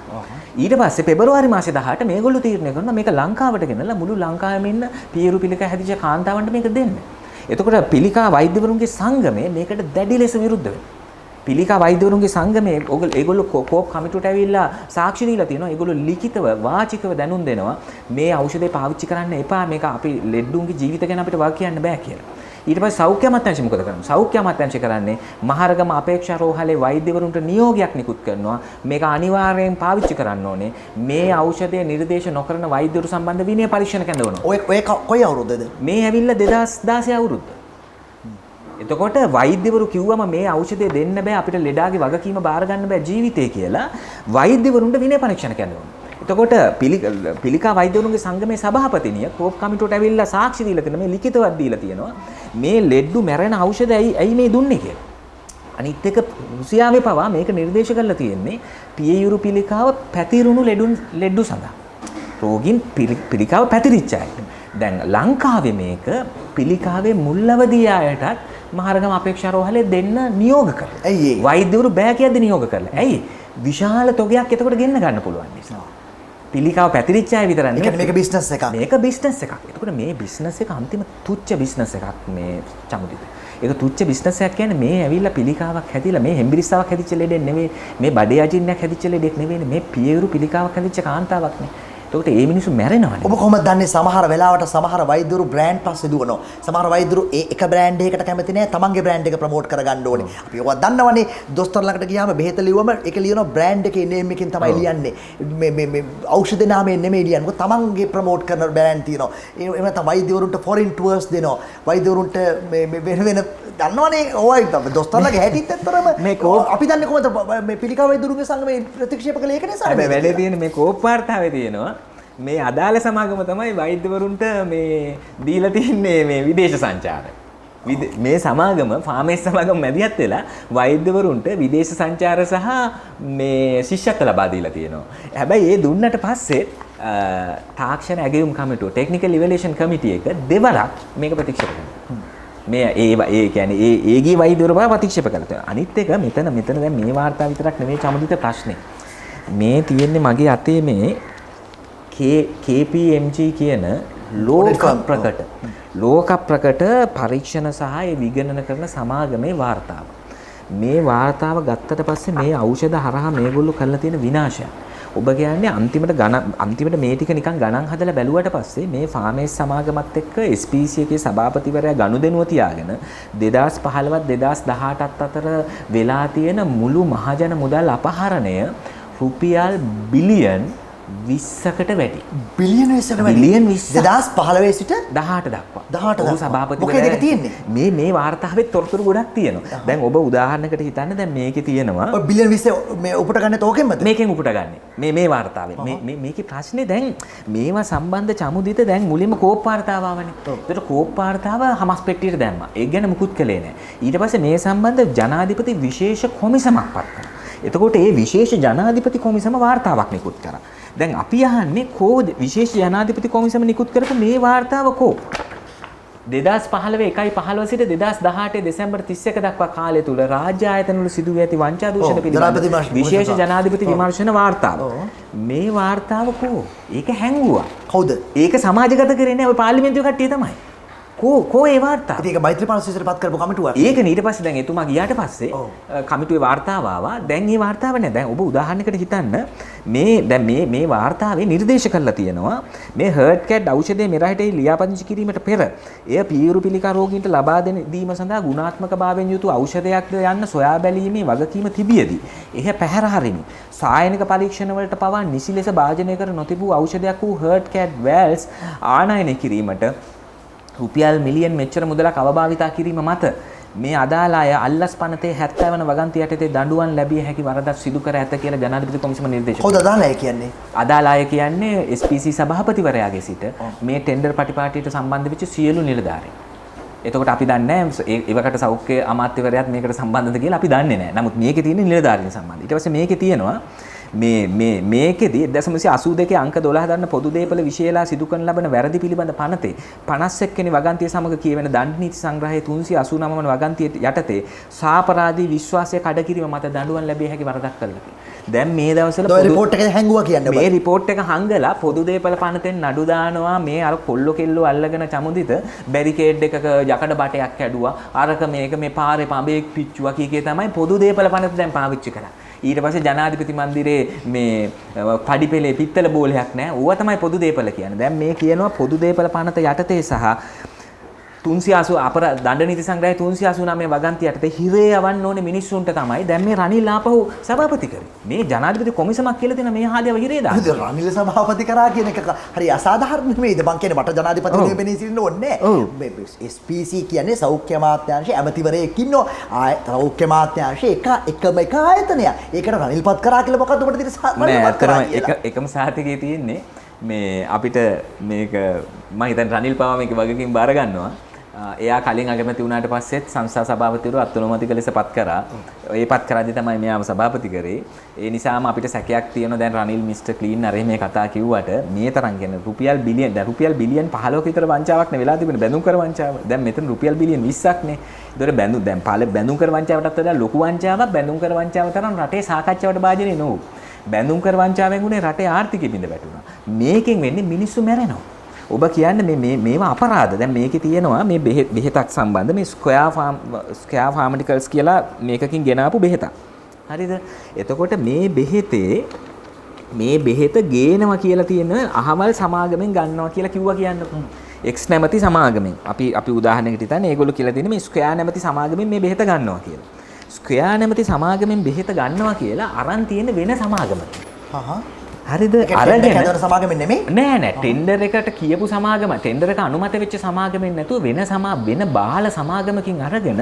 ඊට පස්සේ පෙබරවාරි මාසේ 18 මේගොල්ලෝ තීරණය කරනවා මේක ලංකාවට ගෙනලා මුළු ලංකාවෙම ඉන්න පියරු පිළිකා හැදිච්ච කාන්තාවන්ට මේක දෙන්න. එතකොට පිළිකා වෛද්‍යවරුන්ගේ සංගමය මේකට දැඩි ලෙස විරුද්ධ වෙනවා. පිළිකා වෛද්‍යවරුන්ගේ සංගමය ඒගොල්ලෝ කෝප් කමිටුවට ඇවිල්ලා සාක්ෂි දීලා තියෙනවා. ඒගොල්ලෝ ලිඛිතව වාචිකව දැනුම් දෙනවා මේ ඖෂධය පාවිච්චි කරන්න එපා. මේක අපි ලෙඩ්ඩුන්ගේ ජීවිත ගැන අපිට වාක් කියන්න බෑ කියලා. ඊට පස්සේ සෞඛ්‍ය අමාත්‍යාංශය මොකද කරන්නේ? සෞඛ්‍ය අමාත්‍යාංශය කරන්නේ මහරගම අපේක්ෂා රෝහලේ වෛද්‍යවරුන්ට නියෝගයක් නිකුත් කරනවා. මේක අනිවාර්යෙන් පාවිච්චි කරන්න ඕනේ. මේ ඖෂධය නිර්දේශ නොකරන වෛද්‍යවරු සම්බන්ධ විනය පරීක්ෂණ කැඳවනවා. ඔය කොයි අවුරුද්දද? මේ ඇවිල්ලා 2016 අවුරුද්ද. එතකොට වෛද්‍යවරු කිව්වම මේ ඖෂධය දෙන්න බෑ අපිට ලෙඩාගේ වගකීම බාර ගන්න බෑ ජීවිතේ කියලා වෛද්‍යවරුන්ට විනය පරීක්ෂණ කැඳවනවා. එතකොට පිළිකා වෛද්‍යවරුන්ගේ සංගමේ සභාපතිනිය කෝප් කමිටුවට ඇවිල්ලා සාක්ෂි දීලා තියෙනවා මේ ලිඛිතවත් දීලා තියෙනවා මේ ලෙඩ්ඩු මැරෙන ඖෂධය ඇයි මේ දුන්නේ කියලා. අනිත් එක රුසියාවේ පවා මේක නිර්දේශ කරලා තියෙන්නේ පියයුරු පිළිකාව පැතිරුණු ලෙඩ්ඩු සඳහා. රෝගීන් පිළිකාව පැතිරිච්ච අය. දැන් ලංකාවේ මේක පිළිකාවේ මුල් අවදී අයටත් මහරගම අපේක්ෂා රෝහලේ දෙන්න නියෝග කරලා. ඇයි වෛද්‍යවරු බෑ කියද්දි නියෝග කරලා. ඇයි? විශාල තොගයක් එතකොට ගෙන්න ගන්න පුළුවන් නිසා. පිළිකාව පැතිරිච්ච අය විතර නෙවෙයි. මේක බිස්නස් එකක්. මේක බිස්නස් එකක්. එතකොට මේ බිස්නස් එක අන්තිම තුච්ච බිස්නස් එකක් මේ චමුදිත. ඒක තුච්ච බිස්නස් එකක් කියන්නේ මේ ඇවිල්ලා පිළිකාවක් හැදිලා මේ හෙම්බිරිස්සාවක් හැදිච්ච ලෙඩෙක් නෙවෙයි. මේ බඩේ අජින්නයක් හැදිච්ච ලෙඩෙක් නෙවෙයි. මේ පියවරු පිළිකාවක් හැදිච්ච කාන්තාවක් නේ. එතකොට ඒ මිනිස්සු මැරෙනවනේ. ඔබ කොහොමද දන්නේ සමහර වෙලාවට සමහර වෛද්‍යවරු බ්‍රෑන්ඩ් පස්සේ දුවනවා. සමහර වෛද්‍යවරු එක බ්‍රෑන්ඩ් එකකට කැමති නැහැ. තමන්ගේ බ්‍රෑන්ඩ් එක ප්‍රමෝට් කරගන්න ඕනේ. අපි ඔවා දන්නවනේ. දොස්තර ළඟට ගියාම බෙහෙත ලියුවම ඒක ලියනවා බ්‍රෑන්ඩ් එකේ නේම් එකකින් තමයි ලියන්නේ. මේ ඖෂධ නාමයෙන් නෙමෙයි ලියන්නේ. මොකද තමන්ගේ ප්‍රමෝට් කරන බ්‍රෑන්ඩ් තියෙනවා. එහෙම නැත්නම් වෛද්‍යවරුන්ට ෆොරින් ටුවර්ස් දෙනවා. වෛද්‍යවරුන්ට මේ වෙන දන්නවනේ ඔය දොස්තරලගේ හැටිත් ඇත්තරම අපි දන්නේ කොහොමද මේ පිළිකා වෛද්‍යවරුන්ගේ සංගමේ ප්‍රතික්ෂේප කළේ ඒක නිසා. මේ වැඩේ තියෙන්නේ මේ කෝප් වාර්තාවේ තියෙනවා. මේ අදාළ සමාගම තමයි වෛද්‍යවරුන්ට මේ දීලා තින්නේ මේ විදේශ සංචාර. මේ සමාගම ෆාමේස් සමාගම මැදිහත් වෙලා වෛද්‍යවරුන්ට විදේශ සංචාර සහ මේ ශිෂ්‍යත්ව ලබා දීලා තියෙනවා. හැබැයි ඒ දුන්නට පස්සේ තාක්ෂණ ඇගයුම් කමිටුව ටෙක්නිකල් ඉවැලුවේෂන් කමිටි එක දෙවරක් මේක ප්‍රතික්ෂේප කරනවා. මේ ඒ කියන්නේ ඒගේ වෛද්‍යවරු බව ප්‍රතික්ෂේප කළා. අනිත් එක මෙතන දැන් මේ වාර්තාව විතරක් නෙමෙයි චමුදිත ප්‍රශ්නේ. මේ තියෙන්නේ මගේ අතේ මේ KPMG කියන ලෝක ප්‍රකට පරීක්ෂණ සහ ඒ විගණන කරන සමාගමේ වාර්තාව. මේ වාර්තාව ගත්තට පස්සේ මේ ඖෂධ හරහා මේගොල්ලෝ කරලා තියෙන විනාශය. ඔබ කියන්නේ අන්තිමට මේ ටික නිකන් ගණන් හදලා බැලුවට පස්සේ මේ ෆාමේස් සමාගමත් එක්ක SPC එකේ සභාපතිවරයා ගනුදෙනුව තියාගෙන 2015ත් 2018ත් අතර වෙලා තියෙන මුළු මහජන මුදල් අපහරණය රුපියල් බිලියන් 20කට වැඩි. බිලියන් 20කට වැඩි. බිලියන් 20 2015 සිට 18 දක්වා. 18 දක්වා. සභාපතිවරයා මොකේද තියෙන්නේ? මේ වාර්තාවේ තොරතුරු ගොඩක් තියෙනවා. දැන් ඔබ උදාහරණයකට හිතන්න දැන් මේකේ තියෙනවා. ඔය බිලියන් 20 මේ උපුට ගන්නත් ඕකෙන්මද? මේකෙන් උපුට ගන්න. මේ වාර්තාවෙන්. මේකේ ප්‍රශ්නේ දැන් මේවා සම්බන්ධ චමුදිත දැන් මුලින්ම කෝප් වාර්තාව ආවනේ. ඒකට කෝප් වාර්තාව හමස් පෙට්ටියට දැම්මා. ඒක ගැන මුකුත් කළේ නැහැ. ඊට පස්සේ මේ සම්බන්ධ ජනාධිපති විශේෂ කොමිසමක් පත් කළා. එතකොට මේ විශේෂ ජනාධිපති කොමිසම වාර්තාවක් නිකුත් කරා. දැන් අපි අහන්නේ විශේෂ ජනාධිපති කොමිසම නිකුත් කරපු මේ වාර්තාව 2015 1.15 සිට 2018 දෙසැම්බර් 31 දක්වා කාලය තුල රාජ්‍ය ආයතන වල සිදු වී ඇති වංචා දූෂණ පිළිබඳ විශේෂ ජනාධිපති විමර්ශන වාර්තාව. මේ වාර්තාව කෝ? ඒක හැංගුවා. කවුද? ඒක සමාජගත කරේ නෑ ඔය පාර්ලිමේන්තුවේ කට්ටිය තමයි. කෝ ඒ වාර්තාව? ඒක මෛත්‍රීපාල සිසිලපත් කරපු කමිටුවක්. ඒක ඊට පස්සේ දැන් එතුමා ගියාට පස්සේ කමිටුවේ වාර්තාව ආවා. දැන් මේ වාර්තාව නෑ. දැන් ඔබ උදාහරණයකට හිතන්න මේ වාර්තාවේ නිර්දේශ කරලා තියෙනවා මේ හර්ට් කැඩ් ඖෂධයේ මෙරහිටෙහි ලියාපදිංචි කිරීමට පෙර එය පීරු පිළිකා රෝගීන්ට ලබා දීම සඳහා ගුණාත්මක භාවයෙන් යුතු ඖෂධයක්ද යන්න සොයා බැලීමේ වගකීම තිබියදී එහ පැහැර හරිනු සායනික පරීක්ෂණ වලට පවා නිසි ලෙස භාජනය කර නොතිබූ ඖෂධයක් වූ හර්ට් කැඩ් වැල්ස් ආනයනය කිරීමට රුපියල් මිලියන් මෙච්චර මුදලක් අවභාවිතා කිරීම මත මේ අදාළ අය අල්ලස් පනතේ 70 වන වගන්ති යටතේ දඬුවම් ලැබිය හැකි වරදක් සිදු කර ඇත කියලා ජනාධිපති කොමිසම නිර්දේශ කළා. කවුද අදාළ අය කියන්නේ? අදාළ අය කියන්නේ SPC සභාපතිවරයාගේ සිට මේ ටෙන්ඩර් පටිපාටියට සම්බන්ධ වෙච්ච සියලු නිලධාරීන්. එතකොට අපි දන්නේ නැහැ ඒවකට සෞඛ්‍ය අමාත්‍යවරයාත් මේකට සම්බන්ධද කියලා අපි දන්නේ නැහැ. නමුත් මේකේ තියෙන නිලධාරීන් සම්බන්ධ. ඊට පස්සේ මේකේ තියෙනවා මේකෙදී 1982 අංක 12 දන්න පොදු දේපල විශේෂලා සිදු කරන ලබන වැරදි පිළිබඳ පනතේ 51 වෙනි වගන්තිය සමග කියවෙන දඬු නීති සංග්‍රහයේ 389 වන වගන්තිය යටතේ සාපරාධී විශ්වාසය කඩ කිරීම මත දඬුවම් ලැබිය හැකි වරදක් කළා. දැන් මේ දවස්වල රිපෝට් එක හැංගුවා කියන්නේ මේ රිපෝට් එක හංගලා පොදු දේපල පනතෙන් නඩු දානවා මේ අර කොල්ලෝ කෙල්ලෝ අල්ලගෙන චමුදිත බැරිකේඩ් එකක යකඩ බටයක් කැඩුවා අරක මේක මේ පාරේ පඹේක් පිච්චුවා කීකේ තමයි පොදු දේපල පනත දැන් පාවිච්චි කරන්නේ. ඊට පස්සේ ජනාධිපති මන්දිරේ මේ පඩිපෙලේ පිත්තල බෝලයක් නැහැ. ඌව තමයි පොදු දේපල කියන්නේ. දැන් මේ කියනවා පොදු දේපල පනත යටතේ සහ 380 අපර දඬු නීති සංග්‍රහයේ 389 වගන්ති යටතේ හිරේ යවන්න ඕනේ මිනිස්සුන්ට තමයි දැන් මේ රනිල් ආපහු සභාපති කරේ. මේ ජනාධිපති කොමිසමක් කියලා දෙන මේ ආදියව හිරේ දාන්න. රනිල් සභාපති කරා කියන එක හරි අසාධාරණ නෙමෙයිද? මං කියන්නේ මට ජනාධිපතිතුමෝ වෙන්නේ සිටින්න ඕනේ නැහැ. SPC කියන්නේ සෞඛ්‍ය අමාත්‍යාංශයේ ඇමතිවරයෙක් ඉන්නවා. සෞඛ්‍ය අමාත්‍යාංශයේ එකම එක ආයතනයක්. ඒකට රනිල්පත් කරා කියලා මොකද්ද ඔබට තියෙන එකම සාහිතිකයේ තියෙන්නේ මේ අපිට මේක මම හිතන්නේ රනිල් පවා මේක වගකීම් බාර ගන්නවා. එයා කලින් අගමැති වුණාට පස්සෙත් සංස්ථා සභාපතිවරු අත්නොමතික ලෙස පත් කරා. ඒ පත් කරද්දී තමයි මෙයාම සභාපති කරේ. ඒ නිසාම අපිට සැකයක් තියෙනවා දැන් රනිල් මිස්ටර් ක්ලීන් අර මේ කතා කිව්වට මේ තරම් කියන රුපියල් බිලියන් 15ක විතර වංචාවක් නේ වෙලා තිබෙන්නේ බැඳුම් කර වංචාව. දැන් මෙතන රුපියල් බිලියන් 20ක් නේ. ඒතර බැඳුම් කර වංචාවටත් වඩා ලොකු වංචාවක් බැඳුම් කර වංචාව තරම් රටේ සාකච්ඡාවට භාජනය නොවු. බැඳුම් කර වංචාවෙන් උනේ රටේ ආර්ථිකය බිඳ වැටුණා. මේකෙන් වෙන්නේ මිනිස්සු මැරෙනවා. ඔබ කියන්නේ මේවා අපරාධ. දැන් මේකේ තියෙනවා මේ බෙහෙතක් සම්බන්ධ මේ ස්ක්වයර් ෆාමටිකල්ස් කියලා මේකකින් ගෙනාපු බෙහෙතක්. හරිද? එතකොට මේ බෙහෙත ගේනවා කියලා තියෙන අහවල් සමාගමෙන් ගන්නවා කියලා කිව්වා කියන්නකො. X නැමැති සමාගමෙන්. අපි උදාහරණයකට හිතන්නේ ඒගොල්ලෝ කියලා තියෙන මේ ස්ක්වයර් නැමැති සමාගමෙන් මේ බෙහෙත ගන්නවා කියලා. ස්ක්වයර් නැමැති සමාගමෙන් බෙහෙත ගන්නවා කියලා අරන් තියෙන වෙන සමාගමක. හරිද? අරගෙන කැදවන සමාගමෙන් නෙමෙයි නෑ ටෙන්ඩර් එකට කියපු සමාගම ටෙන්ඩර් එක අනුමත වෙච්ච සමාගමෙන් නැතුව වෙන බාල සමාගමකින් අරගෙන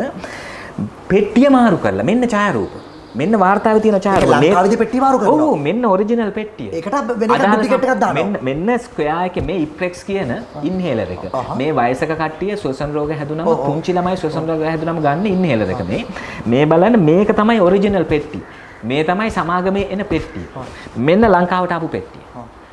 පෙට්ටිය මාරු කරලා මෙන්න ඡායාරූප මෙන්න වාර්තාවේ තියෙන ඡායාරූප මේ ලංකාවේදී පෙට්ටිය මාරු කරනවා. ඔව් මෙන්න ඔරිජිනල් පෙට්ටිය. ඒකට වෙන ඩුප්ලිකේට් එකක් දානවා. මෙන්න ස්ක්වයර් එකේ මේ ඉප්‍රෙක්ස් කියන ඉන්හේලර් එක. මේ වයසක කට්ටිය ශ්වසන රෝග හැදුනම පුංචි ළමයි ශ්වසන රෝග හැදුනම ගන්න ඉන්හේලර් එක මේ බලන්න මේක තමයි ඔරිජිනල් පෙට්ටිය. මේ තමයි සමාගමේ එන පෙට්ටිය. මෙන්න ලංකාවට ආපු පෙට්ටිය.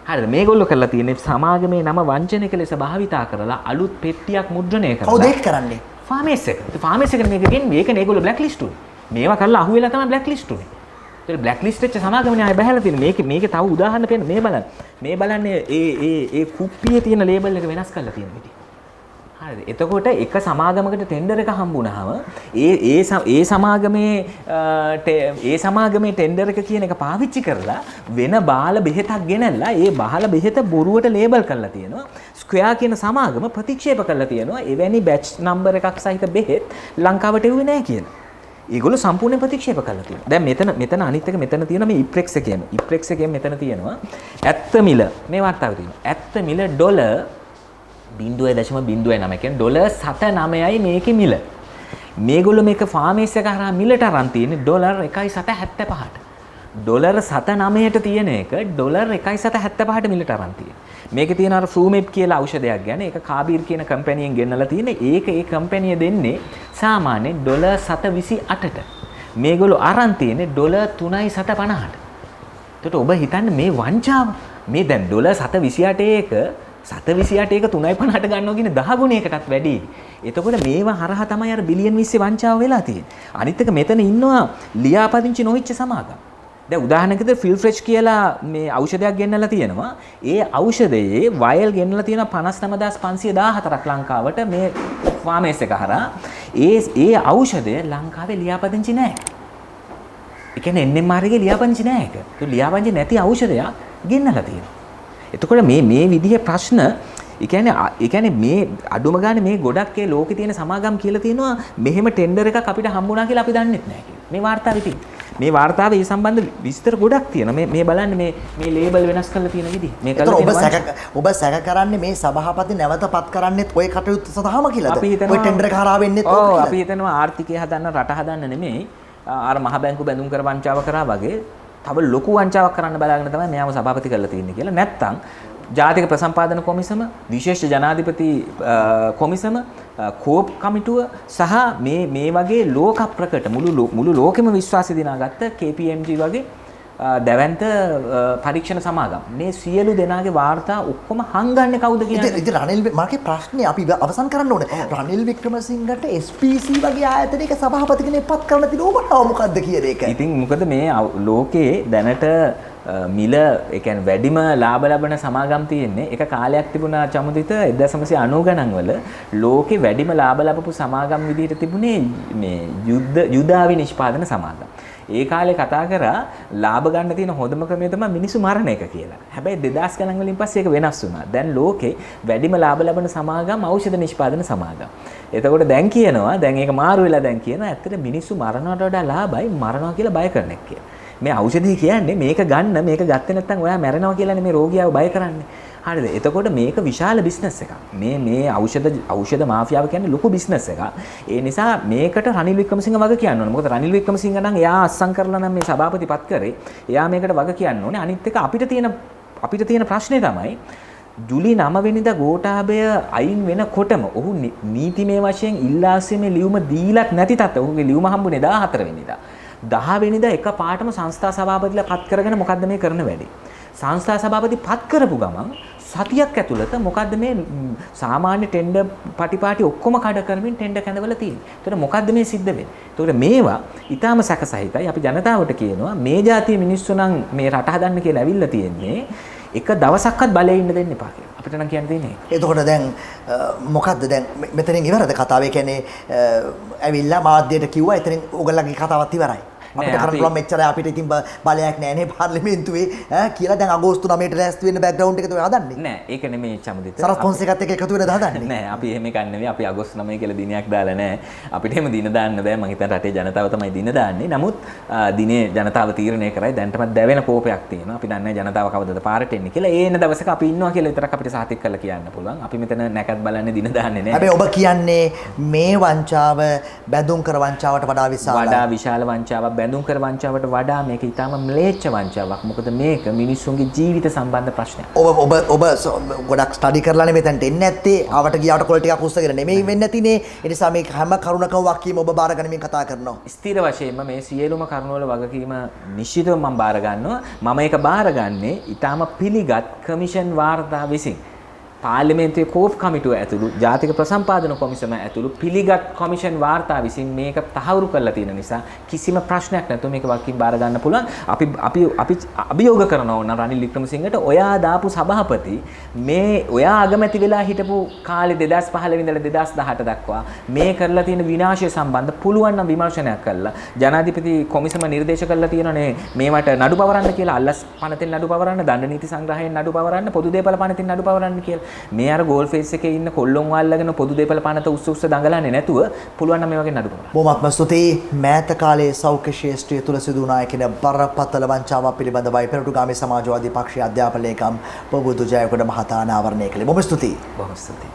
හරිද? මේගොල්ලෝ කරලා තියෙන්නේ සමාගමේ නම වංචනික ලෙස භාවිතා කරලා අලුත් පෙට්ටියක් මුද්‍රණය කරලා. කවුද ඒක කරන්නේ? ෆාමේස් එක. ෆාමේස් එක මේක ගෙන්නේ මේක නේගොල්ලෝ බ්ලැක් ලිස්ට් උනේ. මේවා කරලා අහුවෙලා තමයි බ්ලැක් ලිස්ට් උනේ. ඒතර බ්ලැක් ලිස්ට් වෙච්ච සමාගමනේ ආයෙ බහැලා තියෙන්නේ. මේකේ තව උදාහරණ පෙන්න මේ බලන්න. මේ බලන්නේ ඒ කුප්පියේ තියෙන ලේබල් එක වෙනස් කරලා තියෙන විදිහ. හරිද? එතකොට එක සමාගමකට ටෙන්ඩර් එක හම්බුනහම ඒ සමාගමේ ටෙන්ඩර් එක කියන එක පාවිච්චි කරලා වෙන බාල බෙහෙතක් ගෙනල්ලා ඒ බාල බෙහෙත බොරුවට ලේබල් කරලා තියෙනවා. ස්ක්වයර් කියන සමාගම ප්‍රතික්ෂේප කරලා තියෙනවා. එවැනි බැච් නම්බර් එකක් සහිත බෙහෙත් ලංකාවට එව්වේ නැහැ කියලා. ඒගොල්ලෝ සම්පූර්ණයෙන් ප්‍රතික්ෂේප කරලා තියෙනවා. දැන් මෙතන අනිත් එක මෙතන තියෙන මේ ඉප්‍රෙක්ස් එකේම. ඉප්‍රෙක්ස් එකේම මෙතන තියෙනවා ඇත්ත මිල. මේ වාර්තාවේ තියෙනවා. ඇත්ත මිල ඩොලර් 0.09 කියන්නේ ඩොලර් 7.9යි මේකේ මිල. මේගොල්ලෝ මේක ෆාමේස් එක හරහා මිලට අරන් තියෙන්නේ ඩොලර් 1.75ට. ඩොලර් 7.9ට තියෙන එක ඩොලර් 1.75ට මිලට අරන් තියෙන්නේ. මේකේ තියෙන අර ෆ්ලූමෙප් කියලා ಔಷಧයක් ගැන ඒක කාබීර් කියන කම්පැනියෙන් ගෙන්නලා තියෙන්නේ. ඒක ඒ කම්පැනිය දෙන්නේ සාමාන්‍යයෙන් ඩොලර් 7.28ට. මේගොල්ලෝ අරන් තියෙන්නේ ඩොලර් 3.50ට. එතකොට ඔබ හිතන්නේ මේ වංචාව මේ දැන් ඩොලර් 7.28 එක 728 එක 3.50ට ගන්නවා කියන්නේ 10 ගුණයකටත් වැඩි. එතකොට මේවා හරහා තමයි අර බිලියන් 20 වංචාව වෙලා තියෙන්නේ. අනිත් එක මෙතන ඉන්නවා ලියාපදිංචි නොහිච්ච සමාගම්. දැන් උදාහරණයකට ෆිල් ෆ්‍රෙෂ් කියලා මේ ඖෂධයක් ගෙන්නලා තියෙනවා. ඒ ඖෂධයේ වයල් ගෙන්නලා තියෙනවා 59514ක් ලංකාවට මේ ෆාමේස් එක හරහා. ඒ ඖෂධය ලංකාවේ ලියාපදිංචි නැහැ. ඒ කියන්නේ NMR එකේ ලියාපදිංචි නැහැ ඒක. ඒක ලියාපදිංචි නැති ඖෂධයක් ගෙන්නලා තියෙනවා. එතකොට මේ විදිහේ ප්‍රශ්න ඒ කියන්නේ මේ අඩුම ගානේ මේ ගොඩක් ඒ ලෝකේ තියෙන සමාගම් කියලා තියෙනවා මෙහෙම ටෙන්ඩර් එකක් අපිට හම්බුණා කියලා අපි දන්නෙත් නැහැ කියලා. මේ වාර්තාවේ තියෙන. මේ වාර්තාවේ මේ සම්බන්ධ විස්තර ගොඩක් තියෙනවා. මේ බලන්න මේ ලේබල් වෙනස් කරලා තියෙන විදිහ. මේ කරලා ඔබ සැක කරන්නේ මේ සභාපති නැවතපත් කරන්නෙත් ওই කටයුත්ත සඳහාම කියලාද? ඔය ටෙන්ඩර් එක හරහා වෙන්නෙත් ඕක කියලාද? අපි හිතනවා ආර්ථිකය හදන්න රට හදන්න නෙමෙයි. අර මහ බැංකු බැඳුම් කර වංචාව කරා වගේ තව ලොකු වංචාවක් කරන්න බලාගෙන තමයි මෙයාම සභාපති කරලා තියෙන්නේ කියලා. නැත්තම් ජාතික ප්‍රසම්පාදන කොමිසම, විශේෂ ජනාධිපති කොමිසම, කෝප් කමිටුව සහ මේ වගේ ලෝක ප්‍රකට මුළු ලෝකෙම විශ්වාසය දිනාගත්ත KPMG වගේ දැවැන්ත පරීක්ෂණ සමාගම් මේ සියලු දෙනාගේ වාර්තා ඔක්කොම හංගන්නේ කවුද කියන්නේ? ඉතින් රනිල් මාගේ ප්‍රශ්නේ අපි අවසන් කරන්න ඕනේ. රනිල් වික්‍රමසිංහට SPC වගේ ආයතනයක සභාපති කෙනෙක් පත් කරන්න තියෙන ඕමනාව මොකද්ද කියන එක. ඉතින් මොකද මේ ලෝකේ දැනට මිල ඒ කියන්නේ වැඩිම ලාභ ලබන සමාගම් තියෙන්නේ. එක කාලයක් තිබුණා චමුදිත 1990 ගණන් වල ලෝකේ වැඩිම ලාභ ලබපු සමාගම් විදිහට තිබුණේ මේ යුද්ධ නිෂ්පාදන සමාගම්. ඒ කාලේ කතා කරා ලාභ ගන්න තියෙන හොඳම ක්‍රමය තමයි මිනිස්සු මරණ එක කියලා. හැබැයි 2000 ගණන් වලින් පස්සේ ඒක වෙනස් වුණා. දැන් ලෝකේ වැඩිම ලාභ ලබන සමාගම් ඖෂධ නිෂ්පාදන සමාගම්. එතකොට දැන් කියනවා දැන් ඒක මාරු වෙලා දැන් කියනවා ඇත්තට මිනිස්සු මරණයට වඩා ලාභයි මරනවා කියලා බය කරන එක කියලා. මේ ඖෂධය කියන්නේ මේක ගන්න මේක ගත්තේ නැත්නම් ඔයා මැරෙනවා කියලානේ මේ රෝගියාව බය කරන්නේ. හරිද? එතකොට මේක විශාල බිස්නස් එකක්. මේ ඖෂධ මාෆියාව කියන්නේ ලොකු බිස්නස් එකක්. ඒ නිසා මේකට රනිල් වික්‍රමසිංහ වග කියන්න ඕනේ. මොකද රනිල් වික්‍රමසිංහ නම් එයා අස්සම් කරලා නම් මේ සභාපතිපත් කරේ. එයා මේකට වග කියන්න ඕනේ. අනිත් එක අපිට තියෙන ප්‍රශ්නේ තමයි ජුලි 9 වෙනිදා ගෝඨාභය අයින් වෙනකොටම ඔහු නීතිමය වශයෙන් ඉල්ලාසීමේ ලියුම දීලත් නැති තත්ත්ව. ඔහුගේ ලියුම හම්බුනේ 14 වෙනිදා. 10 වෙනිදා එක පාටම සංස්ථා සභාපතිලා පත් කරගෙන මොකද්ද මේ කරන වැඩේ? සංස්ථා සභාපති පත් කරපු ගමන් සතියක් ඇතුළත මොකද්ද මේ සාමාන්‍ය ටෙන්ඩර් පටිපාටි ඔක්කොම කඩ කරමින් ටෙන්ඩර් කැඳවලා තියෙන්නේ. ඒතකොට මොකද්ද මේ සිද්ධ වෙන්නේ? ඒතකොට මේවා ඊටාම සැකසහිතයි. අපි ජනතාවට කියනවා මේ જાතිය මිනිස්සු නම් මේ රට හදන්න කියලා ඇවිල්ලා තියෙන්නේ. එක දවසක්වත් බලේ ඉන්න දෙන්න එපා කියලා. අපිට නම් කියන්න තියෙන්නේ. එතකොට දැන් මොකද්ද දැන් මෙතනින් ඉවරද කතාව? ඒ කියන්නේ ඇවිල්ලා මාධ්‍යයට කිව්වා එතනින් ඕගොල්ලන්ගේ කතාවත් ඉවරයි. අපිට කරන්න පුළුවන් මෙච්චර අපිට ඉතින් බලයක් නැහැ නේ පාර්ලිමේන්තුවේ කියලා දැන් අගෝස්තු 9ට ලෑස්ති වෙන්න බෑග්ග්‍රවුන්ඩ් එක තමයි හදන්නේ. නෑ ඒක නෙමෙයි චමුදිත. සරත් ෆොන්සේකත් එක්ක එකතු වෙනද හදන්නේ? නෑ අපි එහෙම එකක් නෙමෙයි. අපි අගෝස්තු 9 කියලා දිනයක් දාලා නෑ. අපිට එහෙම දින දාන්න බෑ. මම හිතන්නේ රටේ ජනතාව තමයි දින දාන්නේ. නමුත් දිනේ ජනතාව තීරණය කරයි. දැන්ටමත් දැවෙන කෝපයක් තියෙනවා. අපි දන්නේ ජනතාව කවදද පාරට එන්නේ කියලා. ඒ එන දවසක අපි ඉන්නවා කියලා විතරක් අපිට සාතික කරලා කියන්න පුළුවන්. අපි මෙතන නැකත් බලන්නේ දින දාන්නේ නෑ. හැබැයි ඔබ කියන්නේ මේ වංචාව බැඳුම් කර වංචාවට වඩා විශාල වංචාවක් බැඳුම් කර වංචාවට වඩා මේක ඊටාම ම්ලේච්ඡ වංචාවක්. මොකද මේක මිනිස්සුන්ගේ ජීවිත සම්බන්ධ ප්‍රශ්නයක්. ඔබ ගොඩක් ස්ටඩි කරලානේ මෙතනට එන්නේ නැත්තේ. ආවට ගියාට කොළ ටිකක් උස්සගෙන නෙමෙයි වෙන්නේ නැතිනේ. ඒ නිසා මේ හැම කරුණකම වක්කීම ඔබ බාර ගනිමින් කතා කරනවා. ස්ථිර වශයෙන්ම මේ සියලුම කරුණ වල වගකීම නිශ්චිතව මම බාර ගන්නවා. මම ඒක බාරගන්නේ ඊටාම පිළිගත් කමිෂන් වාර්තා විසින්. පාර්ලිමේන්තුවේ කෝප් කමිටුව ඇතුළු ජාතික ප්‍රසම්පාදන කොමිසම ඇතුළු පිළිගත් කොමිෂන් වාර්තා විසින් මේක තහවුරු කරලා තියෙන නිසා කිසිම ප්‍රශ්නයක් නැතුව මේක වකින් බාර ගන්න පුළුවන්. අපි අභියෝග කරනවා නම් රනිල් වික්‍රමසිංහට ඔයා දාපු සභාපති මේ ඔයා අගමැති වෙලා හිටපු කාලේ 2015 ඉඳලා 2018 දක්වා මේ කරලා තියෙන විනාශය සම්බන්ධ පුළුවන් නම් විමර්ශනයක් කරලා ජනාධිපති කොමිසම නිර්දේශ කරලා තියෙනනේ මේවට නඩු පවරන්න කියලා. අල්ලස් පනතෙන් නඩු පවරන්න, දණ්ඩ නීති සංග්‍රහයෙන් නඩු පවරන්න, පොදු දේපල පනතෙන් නඩු පවරන්න කියලා. මේ අර ගෝල් ෆේස් එකේ ඉන්න කොල්ලොන් වල්ලාගෙන පොදු දේපල පනත උස්ස දඟලන්නේ නැතුව පුළුවන් නම් මේ වගේ නඩු කරන්න. බොහොමත්ම ස්තුතියි. මෑත කාලයේ සෞඛ්‍ය ශාස්ත්‍රය තුල සිදු වුණා කියන බරපතල වංචාවක් පිළිබඳවයි පෙරටුගාමී සමාජවාදී පක්ෂයේ අධ්‍යාපන ලේකම් පොබුදු ජයකොඩ මහතා අනාවරණය කළේ. බොහොම ස්තුතියි. බොහොම ස්තුතියි.